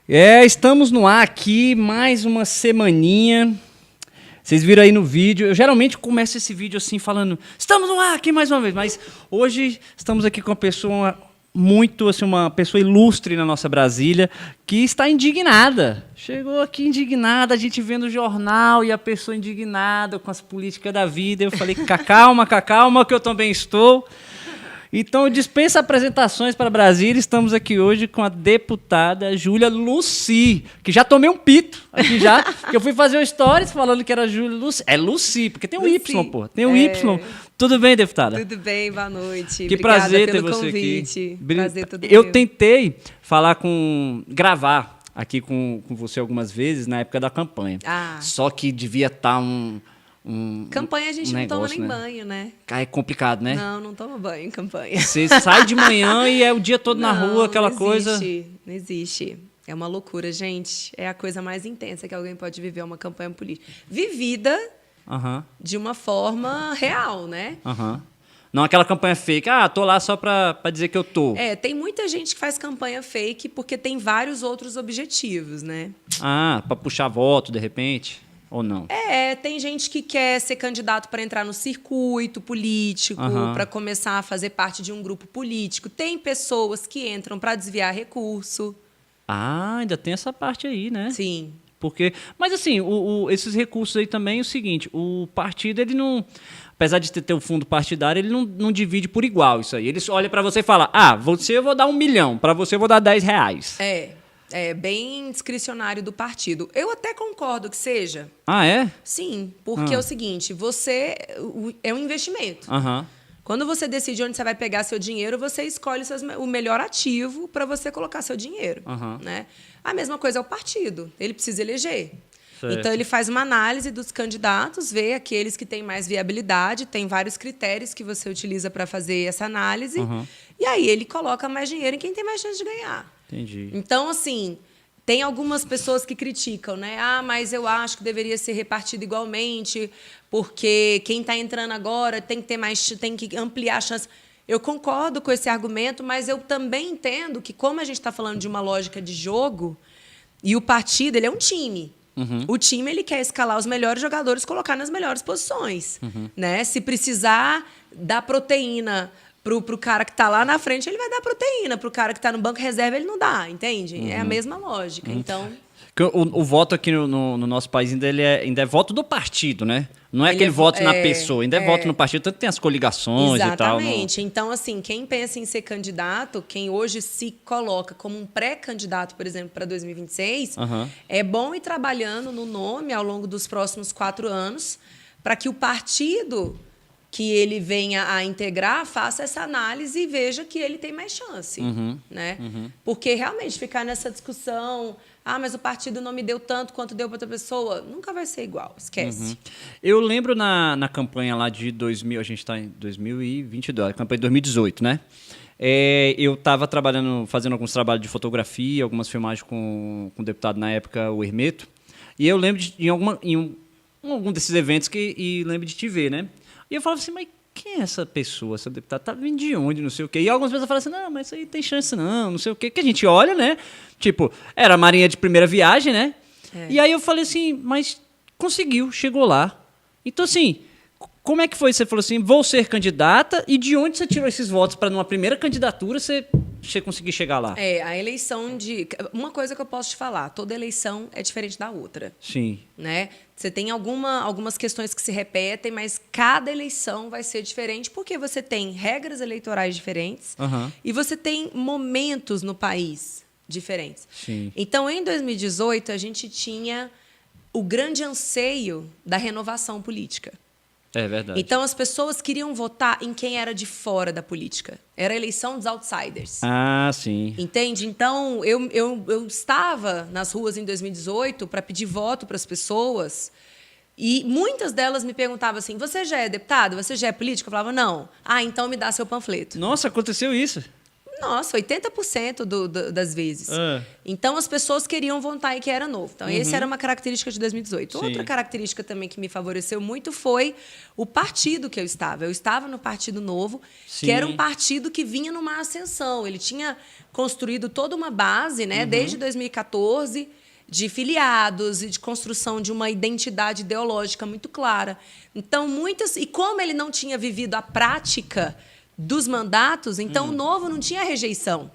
Estamos no ar aqui, mais uma semaninha. Vocês viram aí no vídeo. Eu geralmente começo esse vídeo assim, falando, estamos no ar aqui mais uma vez, mas hoje estamos aqui com uma pessoa muito, assim, uma pessoa ilustre na nossa Brasília, que está indignada. Chegou aqui indignada, a gente vendo o jornal e a pessoa indignada com as políticas da vida. Eu falei, calma, que eu também estou. Então, dispensa apresentações para Brasília. Estamos aqui hoje com a deputada Júlia Lucy, que já tomei um pito aqui já, que eu fui fazer um stories falando que era Júlia Lucy. É Lucy, porque tem um Lucy. Y, pô. Tem um Y. Tudo bem, deputada? Tudo bem, boa noite. Que Obrigada prazer ter pelo você convite. aqui. Prazer todo Eu meu. tentei gravar aqui com você algumas vezes na época da campanha. Só que devia estar Campanha a gente não toma negócio, nem né? banho, né? É complicado, né? Não toma banho em campanha. Você sai de manhã e é o dia todo na rua, aquela coisa. Não existe. É uma loucura, gente. É a coisa mais intensa que alguém pode viver, uma campanha política. Vivida de uma forma real, né? Não aquela campanha fake. Tô lá só pra dizer que eu tô. Tem muita gente que faz campanha fake porque tem vários outros objetivos, né? Pra puxar voto, de repente. Ou não? Tem gente que quer ser candidato para entrar no circuito político, para começar a fazer parte de um grupo político. Tem pessoas que entram para desviar recurso. Ainda tem essa parte aí, né? Sim. Mas assim, esses recursos aí também é o seguinte, o partido, ele não, apesar de ter o fundo partidário, ele não divide por igual isso aí. Ele olha para você e fala, você eu vou dar 1 milhão, para você eu vou dar 10 reais. É bem discricionário do partido. Eu até concordo que seja. É? Sim, porque é o seguinte, é um investimento. Quando você decide onde você vai pegar seu dinheiro, você escolhe o melhor ativo para você colocar seu dinheiro. Né? A mesma coisa é o partido. Ele precisa eleger. Certo. Então, ele faz uma análise dos candidatos, vê aqueles que têm mais viabilidade, tem vários critérios que você utiliza para fazer essa análise, e aí ele coloca mais dinheiro em quem tem mais chance de ganhar. Entendi. Então, assim, tem algumas pessoas que criticam, né? Mas eu acho que deveria ser repartido igualmente, porque quem está entrando agora tem que ampliar a chance. Eu concordo com esse argumento, mas eu também entendo que, como a gente está falando de uma lógica de jogo, e o partido ele é um time. O time ele quer escalar os melhores jogadores, colocar nas melhores posições. Né? Se precisar dar proteína pro cara que está lá na frente, ele vai dar proteína. Pro cara que está no banco reserva, ele não dá, entende? É a mesma lógica. Então, o voto aqui no nosso país ainda é voto do partido, né? Não é aquele voto na pessoa, ainda é voto no partido, tanto tem as coligações e tal. Exatamente. Então, assim, quem pensa em ser candidato, quem hoje se coloca como um pré-candidato, por exemplo, para 2026, é bom ir trabalhando no nome ao longo dos próximos 4 anos para que o partido que ele venha a integrar faça essa análise e veja que ele tem mais chance. Né? Porque, realmente, ficar nessa discussão... mas o partido não me deu tanto quanto deu para outra pessoa. Nunca vai ser igual, esquece. Eu lembro na campanha lá de 2000, a gente está em 2022, a campanha de 2018, né? Eu estava fazendo alguns trabalhos de fotografia, algumas filmagens com o deputado na época, o Hermeto, e eu lembro em algum desses eventos e lembro de te ver, né? E eu falava assim, mas quem é essa pessoa, essa deputada? Tá vindo de onde, não sei o quê? E algumas pessoas falam assim, não, mas isso aí tem chance não sei o quê. Que a gente olha, né? Tipo, era a marinha de primeira viagem, né? E aí eu falei assim, mas conseguiu, chegou lá. Então, assim, como é que foi? Você falou assim, vou ser candidata, e de onde você tirou esses votos para numa primeira candidatura você conseguir chegar lá? A eleição de... Uma coisa que eu posso te falar, toda eleição é diferente da outra. Sim. Né? Você tem algumas questões que se repetem, mas cada eleição vai ser diferente porque você tem regras eleitorais diferentes e você tem momentos no país diferentes. Sim. Então, em 2018, a gente tinha o grande anseio da renovação política. É verdade. Então, as pessoas queriam votar em quem era de fora da política. Era a eleição dos outsiders. Sim. Entende? Então, eu estava nas ruas em 2018 para pedir voto para as pessoas e muitas delas me perguntavam assim, você já é deputado? Você já é político? Eu falava, não. Então me dá seu panfleto. Nossa, aconteceu isso? Nossa, 80% das vezes. Então, as pessoas queriam votar em que era novo. Então, essa era uma característica de 2018. Sim. Outra característica também que me favoreceu muito foi o partido que eu estava. Eu estava no Partido Novo, Sim. que era um partido que vinha numa ascensão. Ele tinha construído toda uma base, né, desde 2014, de filiados e de construção de uma identidade ideológica muito clara. Então, e como ele não tinha vivido a prática dos mandatos, então o Novo não tinha rejeição.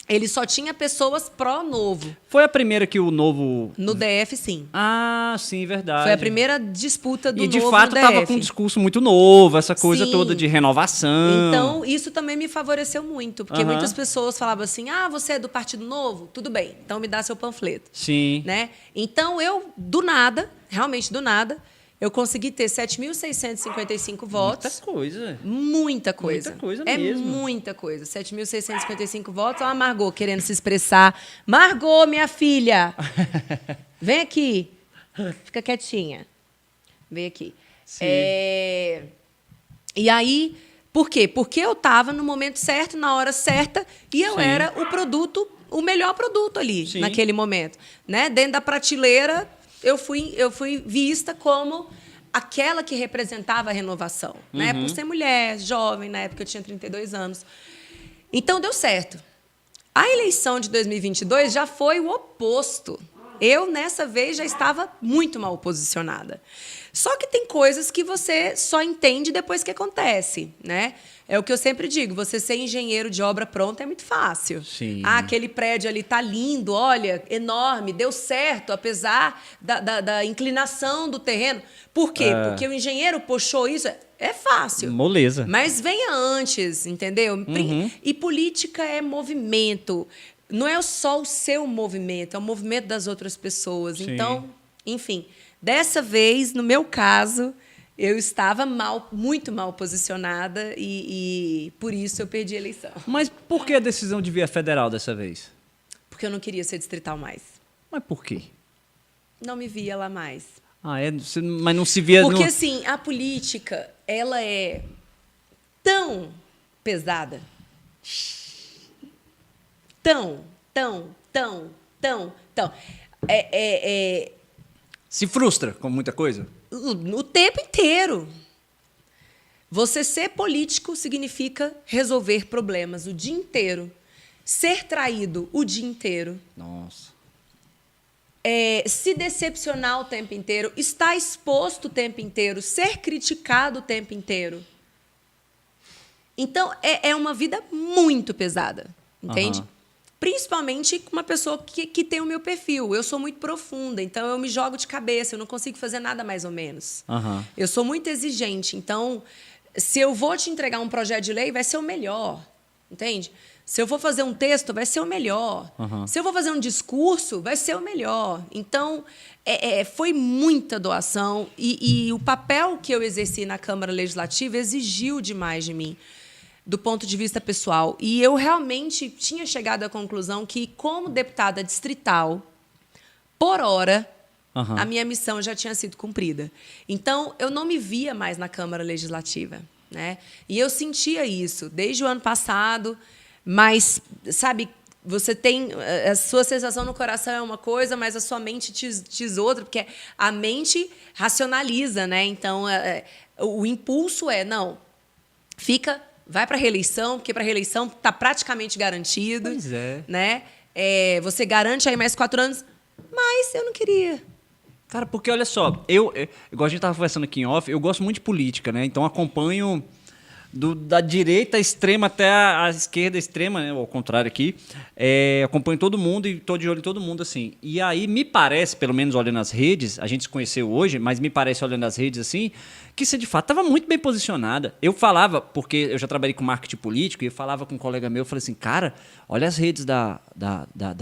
Ele só tinha pessoas pró-Novo. Foi a primeira que o Novo... No DF, sim. Ah, sim, verdade. Foi a primeira disputa do Novo. E, de Novo fato, no estava DF. com um discurso muito novo, essa coisa Sim. toda de renovação. Então, isso também me favoreceu muito, porque muitas pessoas falavam assim, você é do Partido Novo? Tudo bem, então me dá seu panfleto. Sim. Né? Então, eu, do nada, realmente do nada, eu consegui ter 7.655 votos. Muita coisa. Muita coisa. Muita coisa é mesmo. muita coisa. 7.655 votos. Olha a Margot querendo se expressar. Margot, minha filha! Vem aqui. Fica quietinha. Vem aqui. Sim. E aí, por quê? Porque eu estava no momento certo, na hora certa, e eu Sim. era o melhor produto ali, Sim. naquele momento. Né? Dentro da prateleira, eu fui vista como aquela que representava a renovação, né? Por ser mulher, jovem, na época eu tinha 32 anos. Então, deu certo. A eleição de 2022 já foi o oposto. Eu, nessa vez, já estava muito mal posicionada. Só que tem coisas que você só entende depois que acontece, né? É o que eu sempre digo, você ser engenheiro de obra pronta é muito fácil. Sim. Aquele prédio ali tá lindo, olha, enorme, deu certo, apesar da inclinação do terreno. Por quê? Porque o engenheiro puxou isso, é fácil. Moleza. Mas venha antes, entendeu? E política é movimento. Não é só o seu movimento, é o movimento das outras pessoas. Sim. Então, enfim, dessa vez, no meu caso, eu estava muito mal posicionada e por isso eu perdi a eleição. Mas por que a decisão de via federal dessa vez? Porque eu não queria ser distrital mais. Mas por quê? Não me via lá mais. Mas não se via... Porque, assim, a política, ela é tão pesada. Tão. Se frustra com muita coisa? O tempo inteiro. Você ser político significa resolver problemas o dia inteiro. Ser traído o dia inteiro. Nossa. Se decepcionar o tempo inteiro. Estar exposto o tempo inteiro. Ser criticado o tempo inteiro. Então, é uma vida muito pesada. Entende? Principalmente com uma pessoa que tem o meu perfil. Eu sou muito profunda, então eu me jogo de cabeça, eu não consigo fazer nada mais ou menos. Eu sou muito exigente, então se eu vou te entregar um projeto de lei, vai ser o melhor, entende? Se eu for fazer um texto, vai ser o melhor. Se eu vou fazer um discurso, vai ser o melhor. Então, foi muita doação e o papel que eu exerci na Câmara Legislativa exigiu demais de mim, do ponto de vista pessoal. E eu realmente tinha chegado à conclusão que, como deputada distrital, por hora, a minha missão já tinha sido cumprida. Então, eu não me via mais na Câmara Legislativa, né? E eu sentia isso desde o ano passado, mas, sabe, você tem... A sua sensação no coração é uma coisa, mas a sua mente diz outra, porque a mente racionaliza, né? Então, o impulso não, vai para a reeleição, porque para a reeleição está praticamente garantido. Pois é. Né? Você garante aí mais 4 anos, mas eu não queria. Cara, porque olha só, igual a gente estava conversando aqui em off, eu gosto muito de política, né? Então acompanho da direita extrema até a esquerda extrema, né? Ao contrário aqui. Acompanho todo mundo e estou de olho em todo mundo, assim. E aí me parece, pelo menos olhando as redes, a gente se conheceu hoje, mas me parece olhando as redes assim, que você de fato estava muito bem posicionada. Eu falava, porque eu já trabalhei com marketing político, e eu falava com um colega meu, eu falei assim, cara, olha as redes da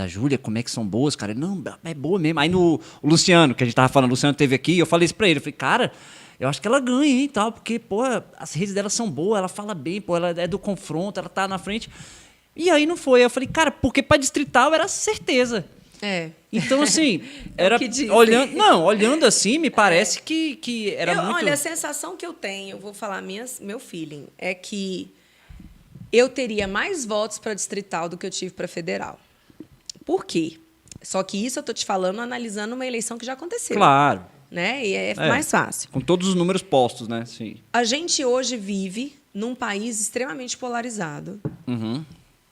Júlia, como é que são boas, cara. Ele, não, é boa mesmo. Aí o Luciano, que a gente estava falando, o Luciano esteve aqui, eu falei isso para ele, eu falei, cara, eu acho que ela ganha, hein, tal, porque, pô, as redes dela são boas, ela fala bem, pô, ela é do confronto, ela tá na frente. E aí não foi. Eu falei, cara, porque para distrital era certeza. Então, assim, era olhando assim, me parece que era muito... Olha, a sensação que eu tenho, eu vou falar meu feeling, é que eu teria mais votos para distrital do que eu tive para federal. Por quê? Só que isso eu estou te falando analisando uma eleição que já aconteceu. Claro. Né? E é mais fácil. Com todos os números postos, né? Sim. A gente hoje vive num país extremamente polarizado. Uhum.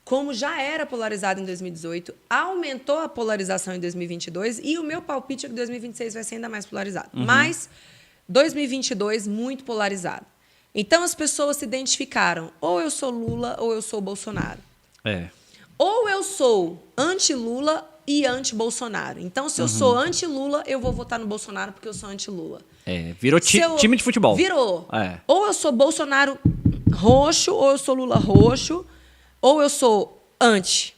Como já era polarizado em 2018, aumentou a polarização em 2022 e o meu palpite é que 2026 vai ser ainda mais polarizado. Mas 2022, muito polarizado. Então, as pessoas se identificaram. Ou eu sou Lula ou eu sou Bolsonaro. Ou eu sou anti-Lula e anti-Bolsonaro. Então, se eu sou anti-Lula, eu vou votar no Bolsonaro porque eu sou anti-Lula. Virou time de futebol. Virou. Ou eu sou Bolsonaro roxo, ou eu sou Lula roxo, ou eu sou anti.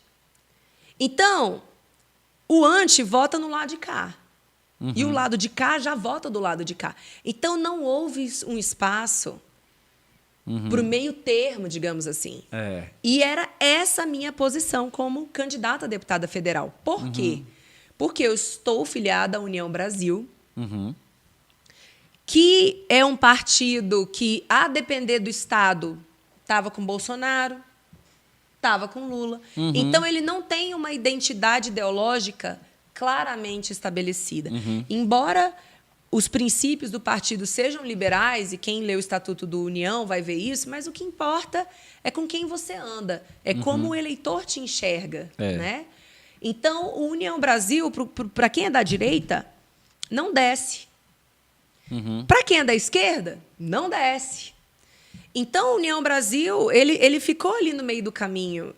Então, o anti vota no lado de cá. E o lado de cá já vota do lado de cá. Então, não houve um espaço para o meio termo, digamos assim. E era essa a minha posição como candidata a deputada federal. Por quê? Porque eu estou filiada à União Brasil, que é um partido que, a depender do Estado, estava com Bolsonaro, estava com Lula. Então, ele não tem uma identidade ideológica claramente estabelecida. Embora os princípios do partido sejam liberais, e quem lê o Estatuto do União vai ver isso, mas o que importa é com quem você anda, é como o eleitor te enxerga. Né? Então, o União Brasil, para quem é da direita, não desce. Para quem é da esquerda, não desce. Então, a União Brasil, ele ficou ali no meio do caminho.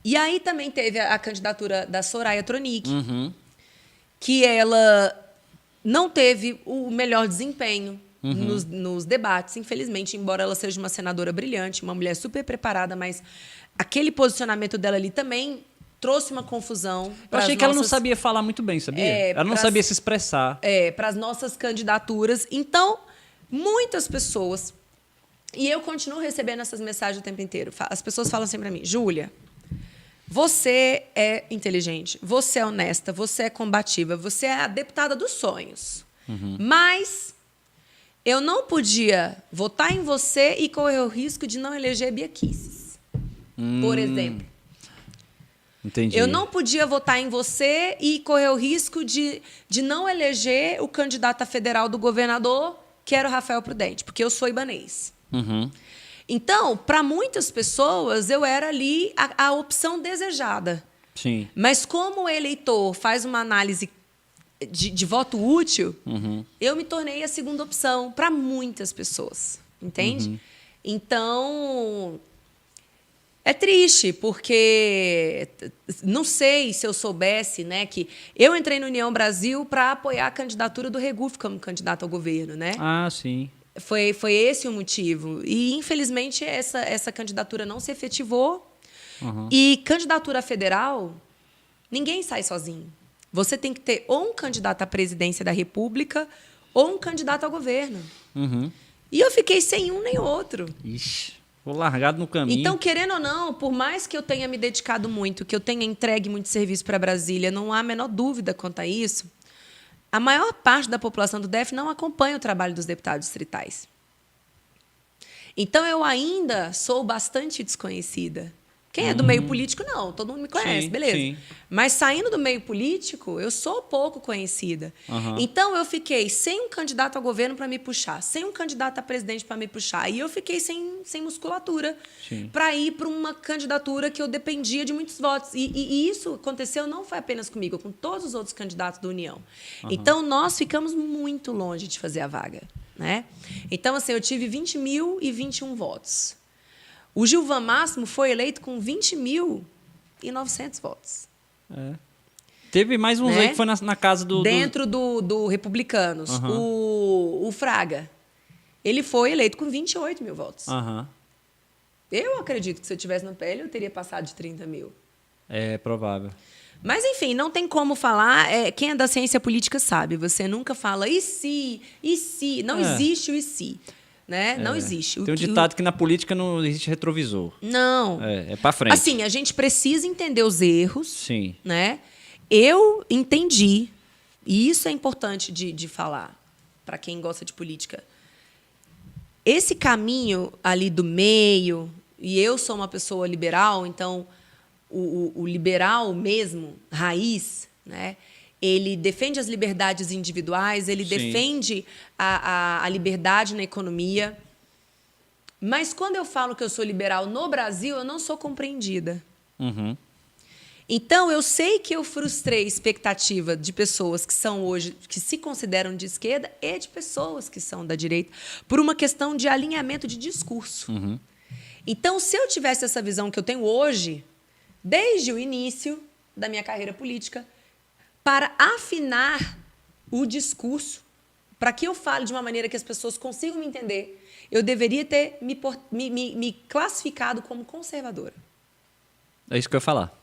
E aí também teve a candidatura da Soraya Tronic, que ela não teve o melhor desempenho nos debates, infelizmente, embora ela seja uma senadora brilhante, uma mulher super preparada, mas aquele posicionamento dela ali também trouxe uma confusão. Eu achei que ela não sabia falar muito bem, sabia? Ela não sabia se expressar. Para as nossas candidaturas. Então, muitas pessoas... E eu continuo recebendo essas mensagens o tempo inteiro. As pessoas falam assim para mim, Júlia, você é inteligente, você é honesta, você é combativa, você é a deputada dos sonhos. Mas eu não podia votar em você e correr o risco de não eleger Bia Kicis, por exemplo. Entendi. Eu não podia votar em você e correr o risco de não eleger o candidato a federal do governador, que era o Rafael Prudente, porque eu sou ibanês. Então, para muitas pessoas, eu era ali a opção desejada. Sim. Mas como o eleitor faz uma análise de voto útil, eu me tornei a segunda opção para muitas pessoas. Entende? Então, é triste, porque não sei se eu soubesse, né, que eu entrei no União Brasil para apoiar a candidatura do Regufe como candidato ao governo, né? Ah, sim. Foi esse o motivo. E, infelizmente, essa candidatura não se efetivou. E candidatura federal, ninguém sai sozinho. Você tem que ter ou um candidato à presidência da República ou um candidato ao governo. E eu fiquei sem um nem outro. Ixi, vou largado no caminho. Então, querendo ou não, por mais que eu tenha me dedicado muito, que eu tenha entregue muito serviço para Brasília, não há a menor dúvida quanto a isso, a maior parte da população do DF não acompanha o trabalho dos deputados distritais. Então, eu ainda sou bastante desconhecida. Quem é do meio político, não. Todo mundo me conhece, beleza. Sim. Mas, saindo do meio político, eu sou pouco conhecida. Então, eu fiquei sem um candidato ao governo para me puxar, sem um candidato a presidente para me puxar. E eu fiquei sem musculatura para ir para uma candidatura que eu dependia de muitos votos. E isso aconteceu não foi apenas comigo, com todos os outros candidatos da União. Então, nós ficamos muito longe de fazer a vaga. Né? Então, assim, eu tive 20.021 votos. O Gilvan Máximo foi eleito com 20.900 votos. Teve mais uns aí que foi na casa do... Dentro do Republicanos. O Fraga, ele foi eleito com 28 mil votos. Eu acredito que se eu tivesse no PL, eu teria passado de 30 mil. É provável. Mas, enfim, não tem como falar. Quem é da ciência política sabe. Você nunca fala e se, e se. Não existe o e se. Né? Não existe. Tem um ditado que na política não existe retrovisor. Não. É para frente. Assim, a gente precisa entender os erros. Sim. Né? Eu entendi, e isso é importante de falar para quem gosta de política. Esse caminho ali do meio, e eu sou uma pessoa liberal, então o liberal mesmo, raiz, né? Ele defende as liberdades individuais, ele defende a liberdade na economia. Mas quando eu falo que eu sou liberal no Brasil, eu não sou compreendida. Uhum. Então, eu sei que eu frustrei a expectativa de pessoas que são hoje, que se consideram de esquerda, e de pessoas que são da direita, por uma questão de alinhamento de discurso. Uhum. Então, se eu tivesse essa visão que eu tenho hoje, desde o início da minha carreira política, para afinar o discurso, para que eu fale de uma maneira que as pessoas consigam me entender, eu deveria ter me classificado como conservadora. É isso que eu ia falar.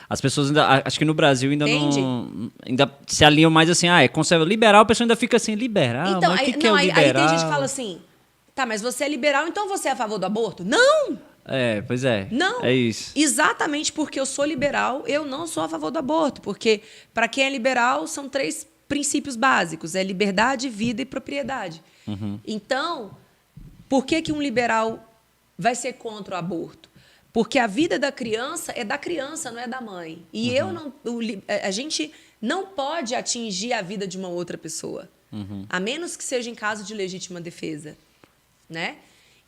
As pessoas ainda, acho que no Brasil ainda Entende? não, ainda se alinham mais assim, é conservador, liberal, a pessoa ainda fica assim, liberal, Então, mas o aí, que é o aí liberal? tem gente que fala assim, tá, mas você é liberal, então você é a favor do aborto? Não! É, pois é. Não. É isso. Exatamente porque eu sou liberal, eu não sou a favor do aborto. Porque, para quem é liberal, são 3 princípios básicos: é liberdade, vida e propriedade. Uhum. Então, por que um liberal vai ser contra o aborto? Porque a vida da criança é da criança, não é da mãe. E a gente não pode atingir a vida de uma outra pessoa, a menos que seja em caso de legítima defesa, né?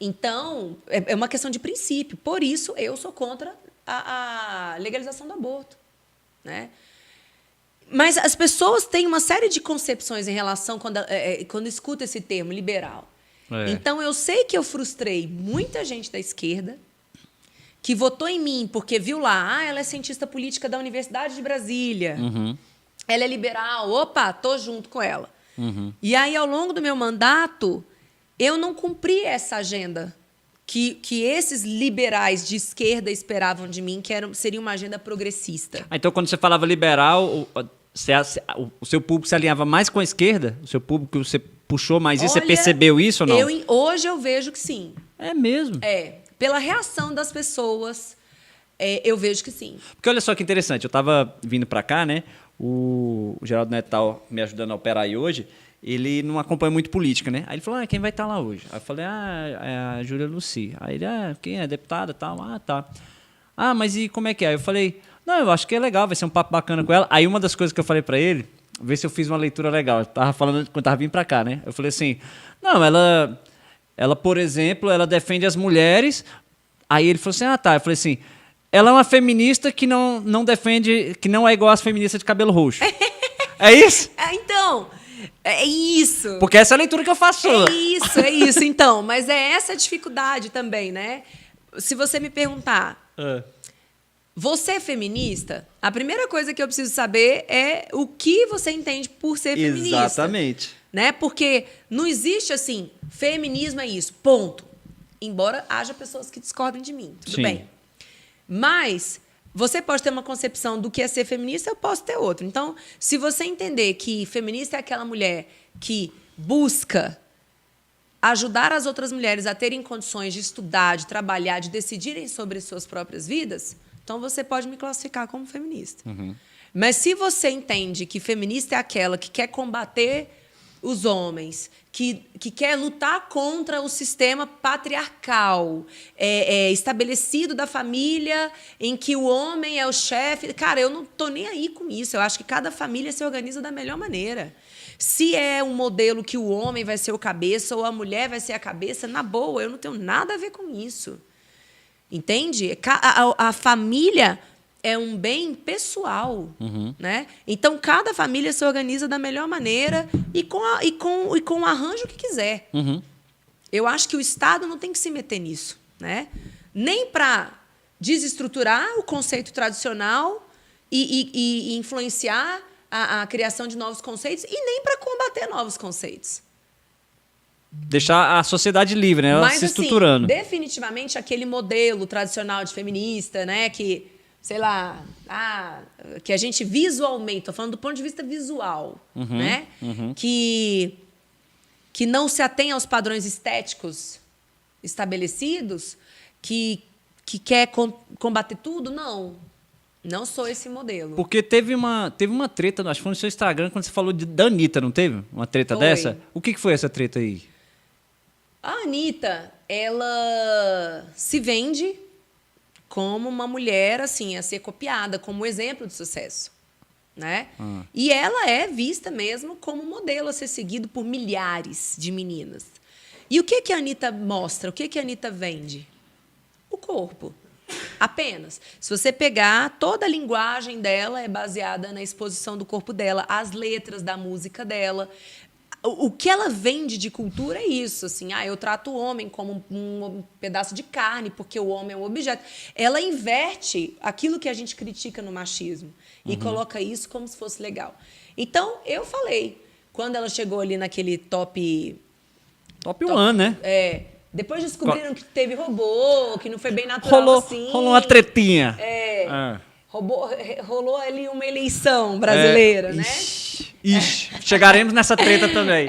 Então, é uma questão de princípio. Por isso, eu sou contra a legalização do aborto, né? Mas as pessoas têm uma série de concepções em relação quando escuta esse termo, liberal. É. Então, eu sei que eu frustrei muita gente da esquerda que votou em mim porque viu lá, ela é cientista política da Universidade de Brasília, ela é liberal, opa, tô junto com ela. E aí, ao longo do meu mandato, eu não cumpri essa agenda que esses liberais de esquerda esperavam de mim, que seria uma agenda progressista. Então, quando você falava liberal, o seu público se alinhava mais com a esquerda? O seu público, você puxou mais isso? Você Olha, percebeu isso ou não? Hoje eu vejo que sim. É mesmo? Pela reação das pessoas, eu vejo que sim. Porque olha só que interessante, eu estava vindo para cá, né? O Geraldo Neto tá me ajudando a operar aí hoje. Ele não acompanha muito política, né? Aí ele falou, quem vai estar lá hoje? Aí eu falei, é a Júlia Lucy. Aí ele, quem é? Deputada e tal? Tá. Mas e como é que é? Aí eu falei, não, eu acho que é legal, vai ser um papo bacana com ela. Aí uma das coisas que eu falei pra ele, ver se eu fiz uma leitura legal. Eu tava falando quando tava vindo pra cá, né? Eu falei assim, não, ela, por exemplo, ela defende as mulheres. Aí ele falou assim, tá. Eu falei assim, ela é uma feminista que não defende, que não é igual às feministas de cabelo roxo. É isso? Então... É isso. Porque essa é a leitura que eu faço. É isso. Então, mas é essa a dificuldade também, né? Se você me perguntar, você é feminista? A primeira coisa que eu preciso saber é o que você entende por ser feminista. Exatamente. Né? Porque não existe assim, feminismo é isso, ponto. Embora haja pessoas que discordem de mim, tudo bem. Mas... você pode ter uma concepção do que é ser feminista, eu posso ter outra. Então, se você entender que feminista é aquela mulher que busca ajudar as outras mulheres a terem condições de estudar, de trabalhar, de decidirem sobre suas próprias vidas, então você pode me classificar como feminista. Mas se você entende que feminista é aquela que quer combater os homens, que quer lutar contra o sistema patriarcal estabelecido da família, em que o homem é o chefe. Cara, eu não estou nem aí com isso. Eu acho que cada família se organiza da melhor maneira. Se é um modelo que o homem vai ser o cabeça ou a mulher vai ser a cabeça, na boa, eu não tenho nada a ver com isso. Entende? A família é um bem pessoal, né? Então, cada família se organiza da melhor maneira e com o arranjo que quiser. Eu acho que o Estado não tem que se meter nisso, né? Nem para desestruturar o conceito tradicional e influenciar a criação de novos conceitos e nem para combater novos conceitos. Deixar a sociedade livre, né? Ela Mas, se estruturando. Assim, definitivamente aquele modelo tradicional de feminista, né? Que... sei lá, que a gente visualmente, estou falando do ponto de vista visual, né? Que não se atém aos padrões estéticos estabelecidos, que quer combater tudo, não sou esse modelo. Porque teve uma treta, acho que foi no seu Instagram, quando você falou da Anitta, não teve? Uma treta dessa? O que foi essa treta aí? A Anitta, ela se vende como uma mulher assim a ser copiada, como exemplo de sucesso, né? E ela é vista mesmo como modelo a ser seguido por milhares de meninas. E o que a Anitta mostra? O que a Anitta vende? O corpo. Apenas. Se você pegar, toda a linguagem dela é baseada na exposição do corpo dela, as letras da música dela. O que ela vende de cultura é isso, assim, eu trato o homem como um pedaço de carne, porque o homem é um objeto. Ela inverte aquilo que a gente critica no machismo e coloca isso como se fosse legal. Então, eu falei, quando ela chegou ali naquele top 1, né? Depois descobriram que teve robô, que não foi bem natural assim. Rolou uma tretinha. Rolou ali uma eleição brasileira, né? Ixi, chegaremos nessa treta também.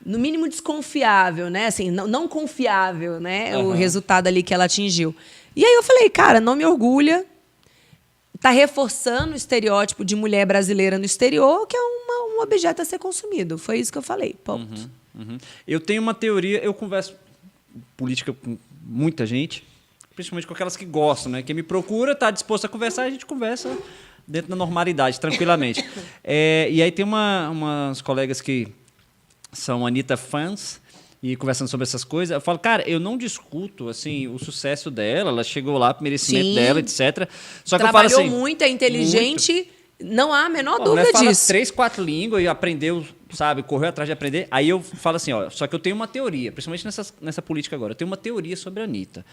No mínimo desconfiável, né? Assim, não confiável, né? O resultado ali que ela atingiu. E aí eu falei, cara, não me orgulha. Tá reforçando o estereótipo de mulher brasileira no exterior, que é um objeto a ser consumido. Foi isso que eu falei. Ponto. Eu tenho uma teoria, eu converso política com muita gente, principalmente com aquelas que gostam, né? Quem me procura, está disposto a conversar, a gente conversa dentro da normalidade, tranquilamente. E aí tem umas colegas que são Anitta fãs e conversando sobre essas coisas, eu falo, cara, eu não discuto assim, o sucesso dela, ela chegou lá, o merecimento dela, etc. Só que trabalhou eu falo assim, muito, é inteligente, muito. Não há a menor dúvida disso. Fala disso. 3, 4 línguas e aprendeu, sabe, correu atrás de aprender. Aí eu falo assim, só que eu tenho uma teoria, principalmente nessa política agora, eu tenho uma teoria sobre a Anitta.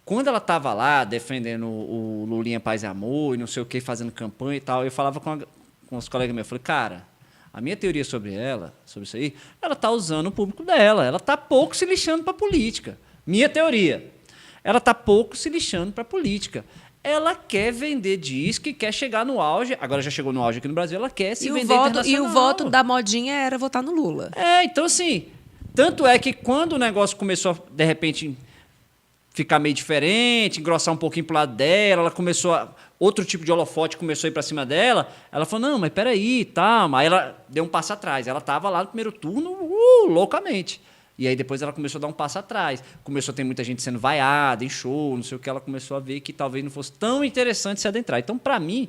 Quando ela estava lá defendendo o Lulinha Paz e Amor e não sei o que, fazendo campanha e tal, eu falava com os colegas meus, eu falei, cara, a minha teoria sobre ela, sobre isso aí, ela está usando o público dela, ela está pouco se lixando para a política. Minha teoria. Ela está pouco se lixando para a política. Ela quer vender disco e quer chegar no auge. Agora já chegou no auge aqui no Brasil, ela quer se vender internacional. E o voto da modinha era votar no Lula. Então assim, tanto é que quando o negócio começou, de repente, ficar meio diferente, engrossar um pouquinho pro lado dela, ela começou outro tipo de holofote começou a ir para cima dela, ela falou, não, mas peraí, tá. Aí ela deu um passo atrás. Ela estava lá no primeiro turno, loucamente. E aí depois ela começou a dar um passo atrás. Começou a ter muita gente sendo vaiada em show, não sei o que. Ela começou a ver que talvez não fosse tão interessante se adentrar. Então, para mim,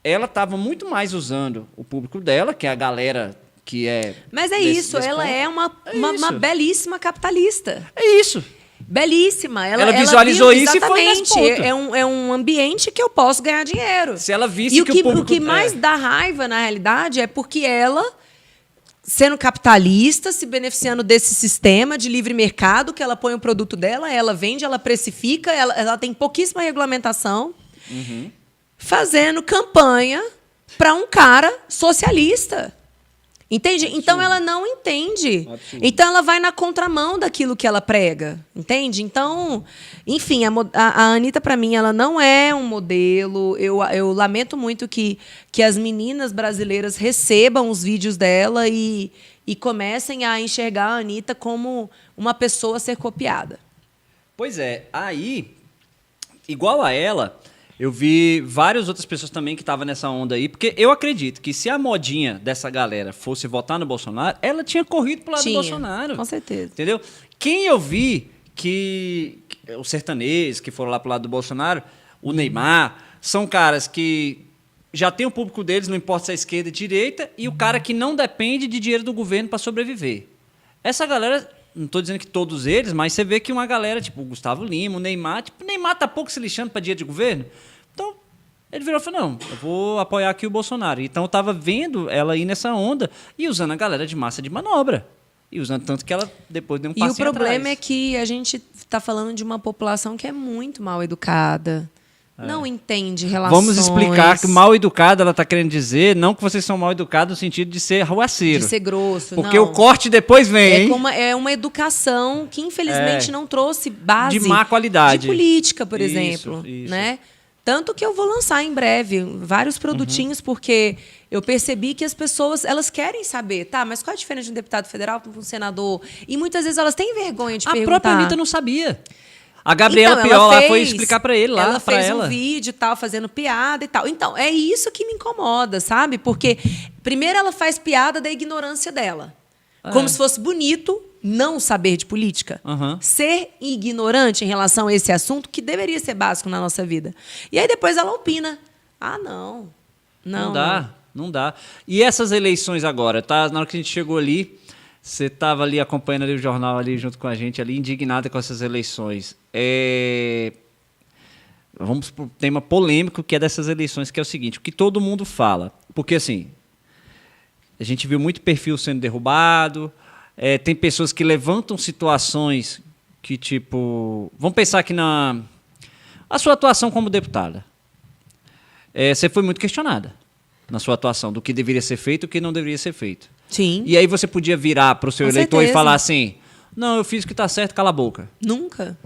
ela estava muito mais usando o público dela, que é a galera que é... Mas é isso, ela é uma belíssima capitalista. É isso. Belíssima. Ela visualizou isso e foi nesse ponto. É um ambiente que eu posso ganhar dinheiro. Se ela visse que o público... O que mais dá raiva, na realidade, é porque ela... sendo capitalista, se beneficiando desse sistema de livre mercado, que ela põe o produto dela, ela vende, ela precifica, ela tem pouquíssima regulamentação, fazendo campanha para um cara socialista. Entende? Absurdo. Então, ela não entende. Absurdo. Então, ela vai na contramão daquilo que ela prega. Entende? Então, enfim, a Anitta, para mim, ela não é um modelo. Eu lamento muito que as meninas brasileiras recebam os vídeos dela e comecem a enxergar a Anitta como uma pessoa a ser copiada. Pois é. Aí, igual a ela... eu vi várias outras pessoas também que estavam nessa onda aí, porque eu acredito que se a modinha dessa galera fosse votar no Bolsonaro, ela tinha corrido pro lado do Bolsonaro. Com certeza. Entendeu? Quem eu vi que os sertanejos que foram lá pro lado do Bolsonaro, o Neymar, são caras que já tem o público deles, não importa se é esquerda ou direita, e o cara que não depende de dinheiro do governo para sobreviver. Essa galera... não estou dizendo que todos eles, mas você vê que uma galera, tipo o Gustavo Lima, o Neymar, o Neymar tá pouco se lixando para dinheiro de governo. Então, ele virou e falou, não, eu vou apoiar aqui o Bolsonaro. Então, eu estava vendo ela ir nessa onda e usando a galera de massa de manobra. E usando tanto que ela depois deu um passinho atrás. E o problema é que a gente está falando de uma população que é muito mal educada. Não entende relações. Vamos explicar que mal educada ela está querendo dizer, não que vocês são mal educados no sentido de ser arruaceiro. De ser grosso, porque não. o corte depois vem, hein? É uma educação que, infelizmente, não trouxe base... de má qualidade. De política, por exemplo. Isso. Né? Tanto que eu vou lançar em breve vários produtinhos, porque eu percebi que as pessoas elas querem saber, tá, mas qual é a diferença de um deputado federal para um senador? E muitas vezes elas têm vergonha de perguntar. A própria Anitta não sabia. A Gabriela Piola foi explicar para ele lá, para ela. Ela fez um vídeo e tal, fazendo piada e tal. Então, é isso que me incomoda, sabe? Porque, primeiro, ela faz piada da ignorância dela. Como se fosse bonito não saber de política. Ser ignorante em relação a esse assunto que deveria ser básico na nossa vida. E aí depois ela opina. Ah, não. Não dá, não dá. E essas eleições agora, tá? Na hora que a gente chegou ali, você estava ali acompanhando ali o jornal ali junto com a gente, ali indignada com essas eleições. Vamos para o tema polêmico que é dessas eleições, que é o seguinte, o que todo mundo fala. Porque, assim, a gente viu muito perfil sendo derrubado, tem pessoas que levantam situações que, tipo... Vamos pensar aqui a sua atuação como deputada. Você foi muito questionada na sua atuação, do que deveria ser feito e o que não deveria ser feito. Sim. E aí você podia virar para o seu eleitor certeza. e falar assim, não, eu fiz o que está certo, cala a boca. Nunca.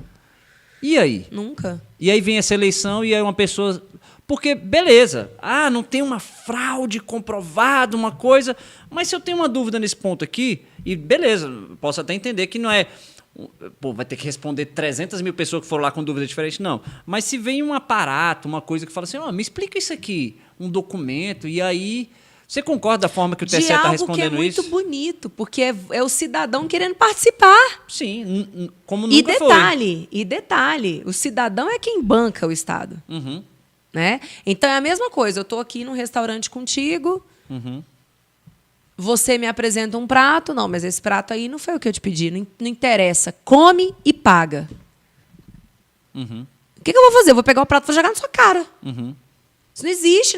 E aí? Nunca. E aí vem essa eleição e aí uma pessoa... Porque, beleza, não tem uma fraude comprovada, uma coisa, mas se eu tenho uma dúvida nesse ponto aqui, e beleza, posso até entender que não é... Pô, vai ter que responder 300 mil pessoas que foram lá com dúvida diferente, não. Mas se vem um aparato, uma coisa que fala assim, me explica isso aqui, um documento, e aí... Você concorda da forma que o TSE está respondendo isso? De algo que é muito bonito, porque é o cidadão querendo participar. Sim, como nunca foi. E detalhe, o cidadão é quem banca o Estado. Né? Então é a mesma coisa, eu estou aqui num restaurante contigo, você me apresenta um prato, não, mas esse prato aí não foi o que eu te pedi, não interessa, come e paga. O que eu vou fazer? Eu vou pegar o prato e vou jogar na sua cara. Isso não existe.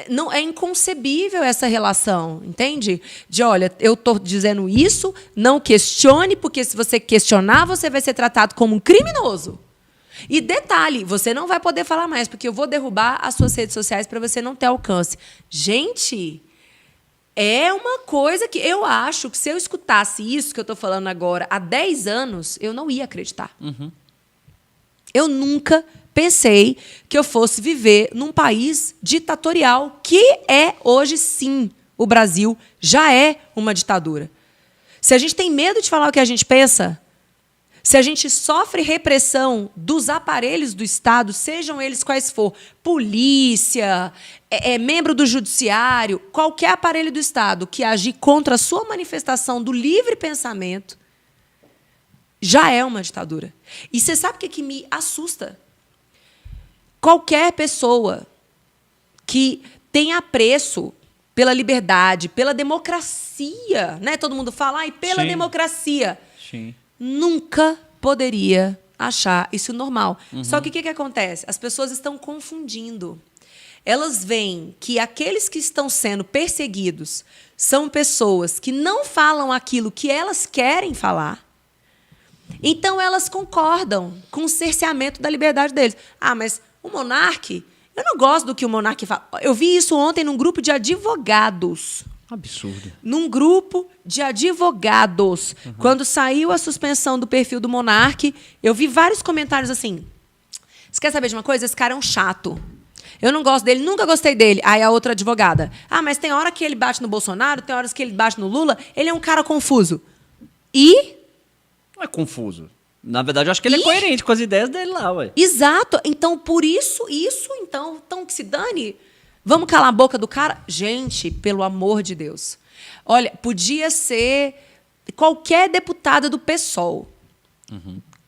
Não, é inconcebível essa relação, entende? De, olha, eu estou dizendo isso, não questione, porque se você questionar, você vai ser tratado como um criminoso. E detalhe, você não vai poder falar mais, porque eu vou derrubar as suas redes sociais para você não ter alcance. Gente, é uma coisa que eu acho que se eu escutasse isso que eu estou falando agora há 10 anos, eu não ia acreditar. Eu nunca pensei que eu fosse viver num país ditatorial, que é hoje, sim, o Brasil já é uma ditadura. Se a gente tem medo de falar o que a gente pensa, se a gente sofre repressão dos aparelhos do Estado, sejam eles quais for, polícia, membro do judiciário, qualquer aparelho do Estado que agir contra a sua manifestação do livre pensamento, já é uma ditadura. E você sabe o que me assusta? Qualquer pessoa que tenha apreço pela liberdade, pela democracia, né? Todo mundo fala, pela democracia. Sim. Nunca poderia achar isso normal. Só que o que acontece? As pessoas estão confundindo. Elas veem que aqueles que estão sendo perseguidos são pessoas que não falam aquilo que elas querem falar. Então, elas concordam com o cerceamento da liberdade deles. Mas o monarca, eu não gosto do que o monarca fala. Eu vi isso ontem num grupo de advogados. Absurdo. Num grupo de advogados. Quando saiu a suspensão do perfil do monarca, eu vi vários comentários assim. Você quer saber de uma coisa? Esse cara é um chato. Eu não gosto dele, nunca gostei dele. Aí a outra advogada. Mas tem hora que ele bate no Bolsonaro, tem horas que ele bate no Lula. Ele é um cara confuso. E... Não é confuso. Na verdade, eu acho que ele é coerente com as ideias dele lá, ué. Exato. Então, por isso, então que se dane. Vamos calar a boca do cara? Gente, pelo amor de Deus. Olha, podia ser qualquer deputada do PSOL,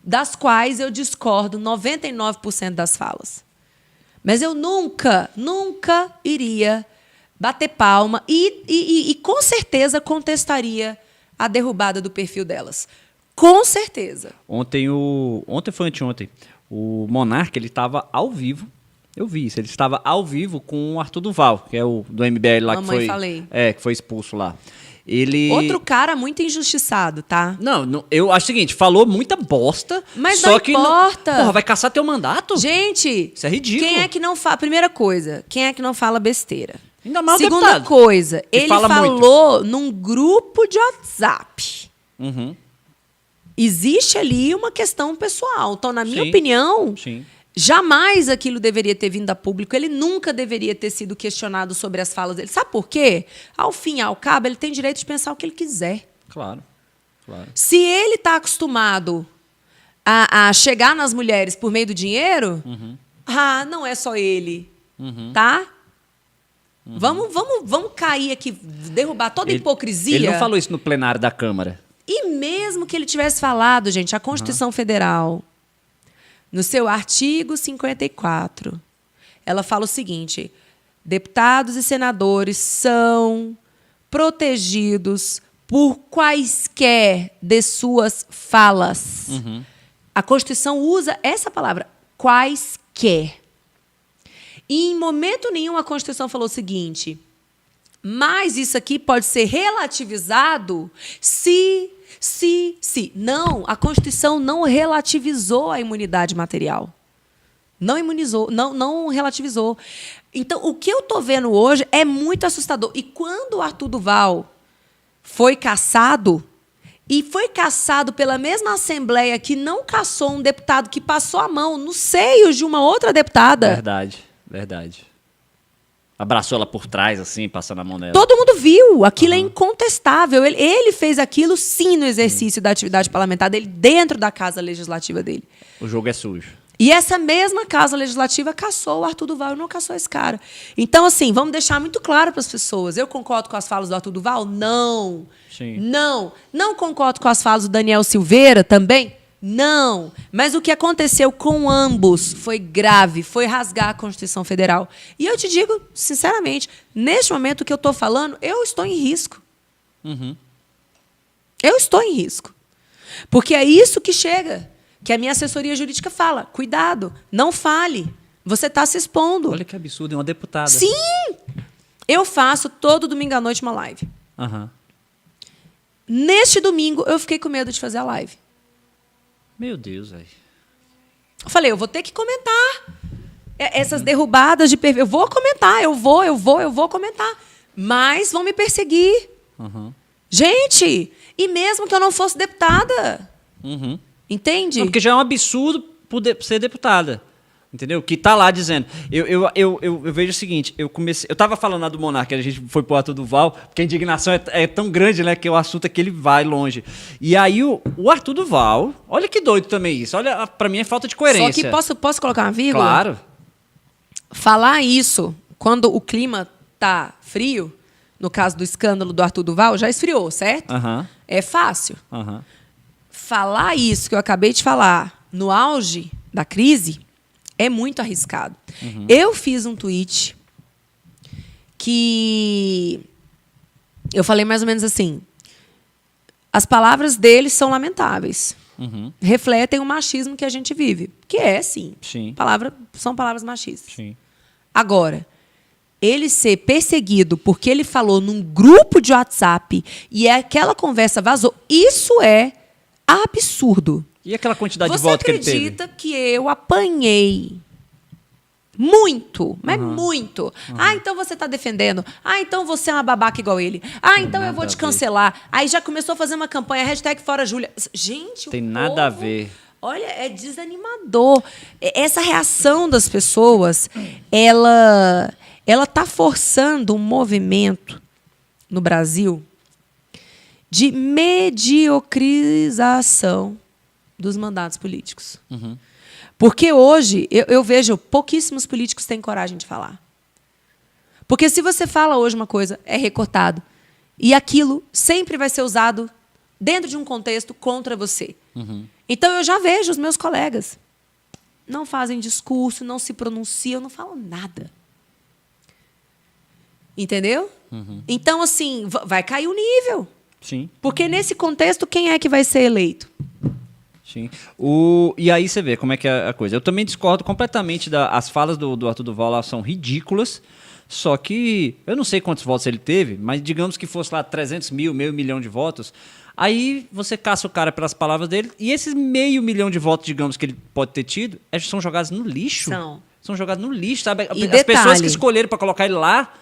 das quais eu discordo 99% das falas. Mas eu nunca iria bater palma e com certeza contestaria a derrubada do perfil delas. Com certeza. Ontem foi anteontem, o Monarca, ele estava ao vivo. Eu vi isso. Ele estava ao vivo com o Arthur Duval, que é o do MBL lá, que foi expulso lá. Outro cara muito injustiçado, tá? Não, eu acho o seguinte, falou muita bosta. Mas só não que importa. Porra, vai caçar teu mandato? Gente, isso é ridículo. Quem é que não fala? Primeira coisa, quem é que não fala besteira? Ainda mais o Segunda deputado, coisa, ele falou num grupo de WhatsApp. Existe ali uma questão pessoal. Então, na minha opinião, jamais aquilo deveria ter vindo a público. Ele nunca deveria ter sido questionado sobre as falas dele. Sabe por quê? Ao fim e ao cabo, ele tem direito de pensar o que ele quiser. Claro. Se ele está acostumado a chegar nas mulheres por meio do dinheiro, não é só ele, tá? Vamos cair aqui, derrubar toda a hipocrisia. Ele não falou isso no plenário da Câmara. E mesmo que ele tivesse falado, gente, a Constituição Federal, no seu artigo 54, ela fala o seguinte: deputados e senadores são protegidos por quaisquer de suas falas. A Constituição usa essa palavra, quaisquer. E em momento nenhum a Constituição falou o seguinte: mas isso aqui pode ser relativizado se. Não, a Constituição não relativizou a imunidade material. Não imunizou, não relativizou. Então, o que eu estou vendo hoje é muito assustador. E quando o Arthur Duval foi cassado, e foi cassado pela mesma Assembleia que não cassou um deputado que passou a mão nos seios de uma outra deputada. Verdade. Abraçou ela por trás, assim, passando a mão nela. Todo mundo viu. Aquilo é incontestável. Ele fez aquilo, sim, no exercício da atividade parlamentar dele, dentro da casa legislativa dele. O jogo é sujo. E essa mesma casa legislativa cassou o Arthur Duval e não cassou esse cara. Então, assim, vamos deixar muito claro para as pessoas. Eu concordo com as falas do Arthur Duval? Não. Sim. Não. Não concordo com as falas do Daniel Silveira também? Não. Mas o que aconteceu com ambos foi grave, foi rasgar a Constituição Federal. E eu te digo, sinceramente, neste momento que eu estou falando, eu estou em risco. Eu estou em risco. Porque é isso que chega, que a minha assessoria jurídica fala. Cuidado, não fale. Você está se expondo. Olha que absurdo, é uma deputada. Sim! Eu faço todo domingo à noite uma live. Neste domingo, eu fiquei com medo de fazer a live. Meu Deus, velho. Eu falei, eu vou ter que comentar. Essas derrubadas de perfil. Eu vou comentar, eu vou comentar. Mas vão me perseguir. Gente, e mesmo que eu não fosse deputada. Entende? Não, porque já é um absurdo ser deputada. Entendeu? Que tá lá dizendo. Eu vejo o seguinte, eu tava falando lá do Monarca, a gente foi pro Arthur Duval, porque a indignação é tão grande, né, que o assunto é que ele vai longe. E aí o Arthur Duval, olha que doido também isso, olha, pra mim é falta de coerência. Só que posso colocar uma vírgula? Claro. Falar isso quando o clima tá frio, no caso do escândalo do Arthur Duval, já esfriou, certo? É fácil. Falar isso que eu acabei de falar no auge da crise é muito arriscado. Eu fiz um tweet que eu falei mais ou menos assim: as palavras dele são lamentáveis. Refletem o machismo que a gente vive. Que é, sim. São palavras machistas. Sim. Agora, ele ser perseguido porque ele falou num grupo de WhatsApp e aquela conversa vazou, isso é absurdo. E aquela quantidade de votos que ele teve? Você acredita que eu apanhei muito, mas muito. Então você está defendendo. Então você é uma babaca igual ele. Então eu vou te cancelar. Aí já começou a fazer uma campanha, #ForaJúlia. Gente, tem nada a ver. Olha, é desanimador. Essa reação das pessoas, ela está forçando um movimento no Brasil de mediocrização dos mandatos políticos. Porque hoje eu vejo pouquíssimos políticos têm coragem de falar. Porque se você fala hoje uma coisa, é recortado. E aquilo sempre vai ser usado dentro de um contexto contra você. Então eu já vejo os meus colegas. Não fazem discurso, não se pronunciam, não falam nada. Entendeu? Então, assim, vai cair o nível. Sim. Porque nesse contexto, quem é que vai ser eleito? Sim. E aí você vê como é que é a coisa. Eu também discordo completamente as falas do Arthur Duval lá são ridículas, só que eu não sei quantos votos ele teve, mas digamos que fosse lá 300 mil, meio milhão de votos, aí você caça o cara pelas palavras dele e esses meio milhão de votos, digamos, que ele pode ter tido, são jogados no lixo. São jogados no lixo, sabe? As pessoas que escolheram para colocar ele lá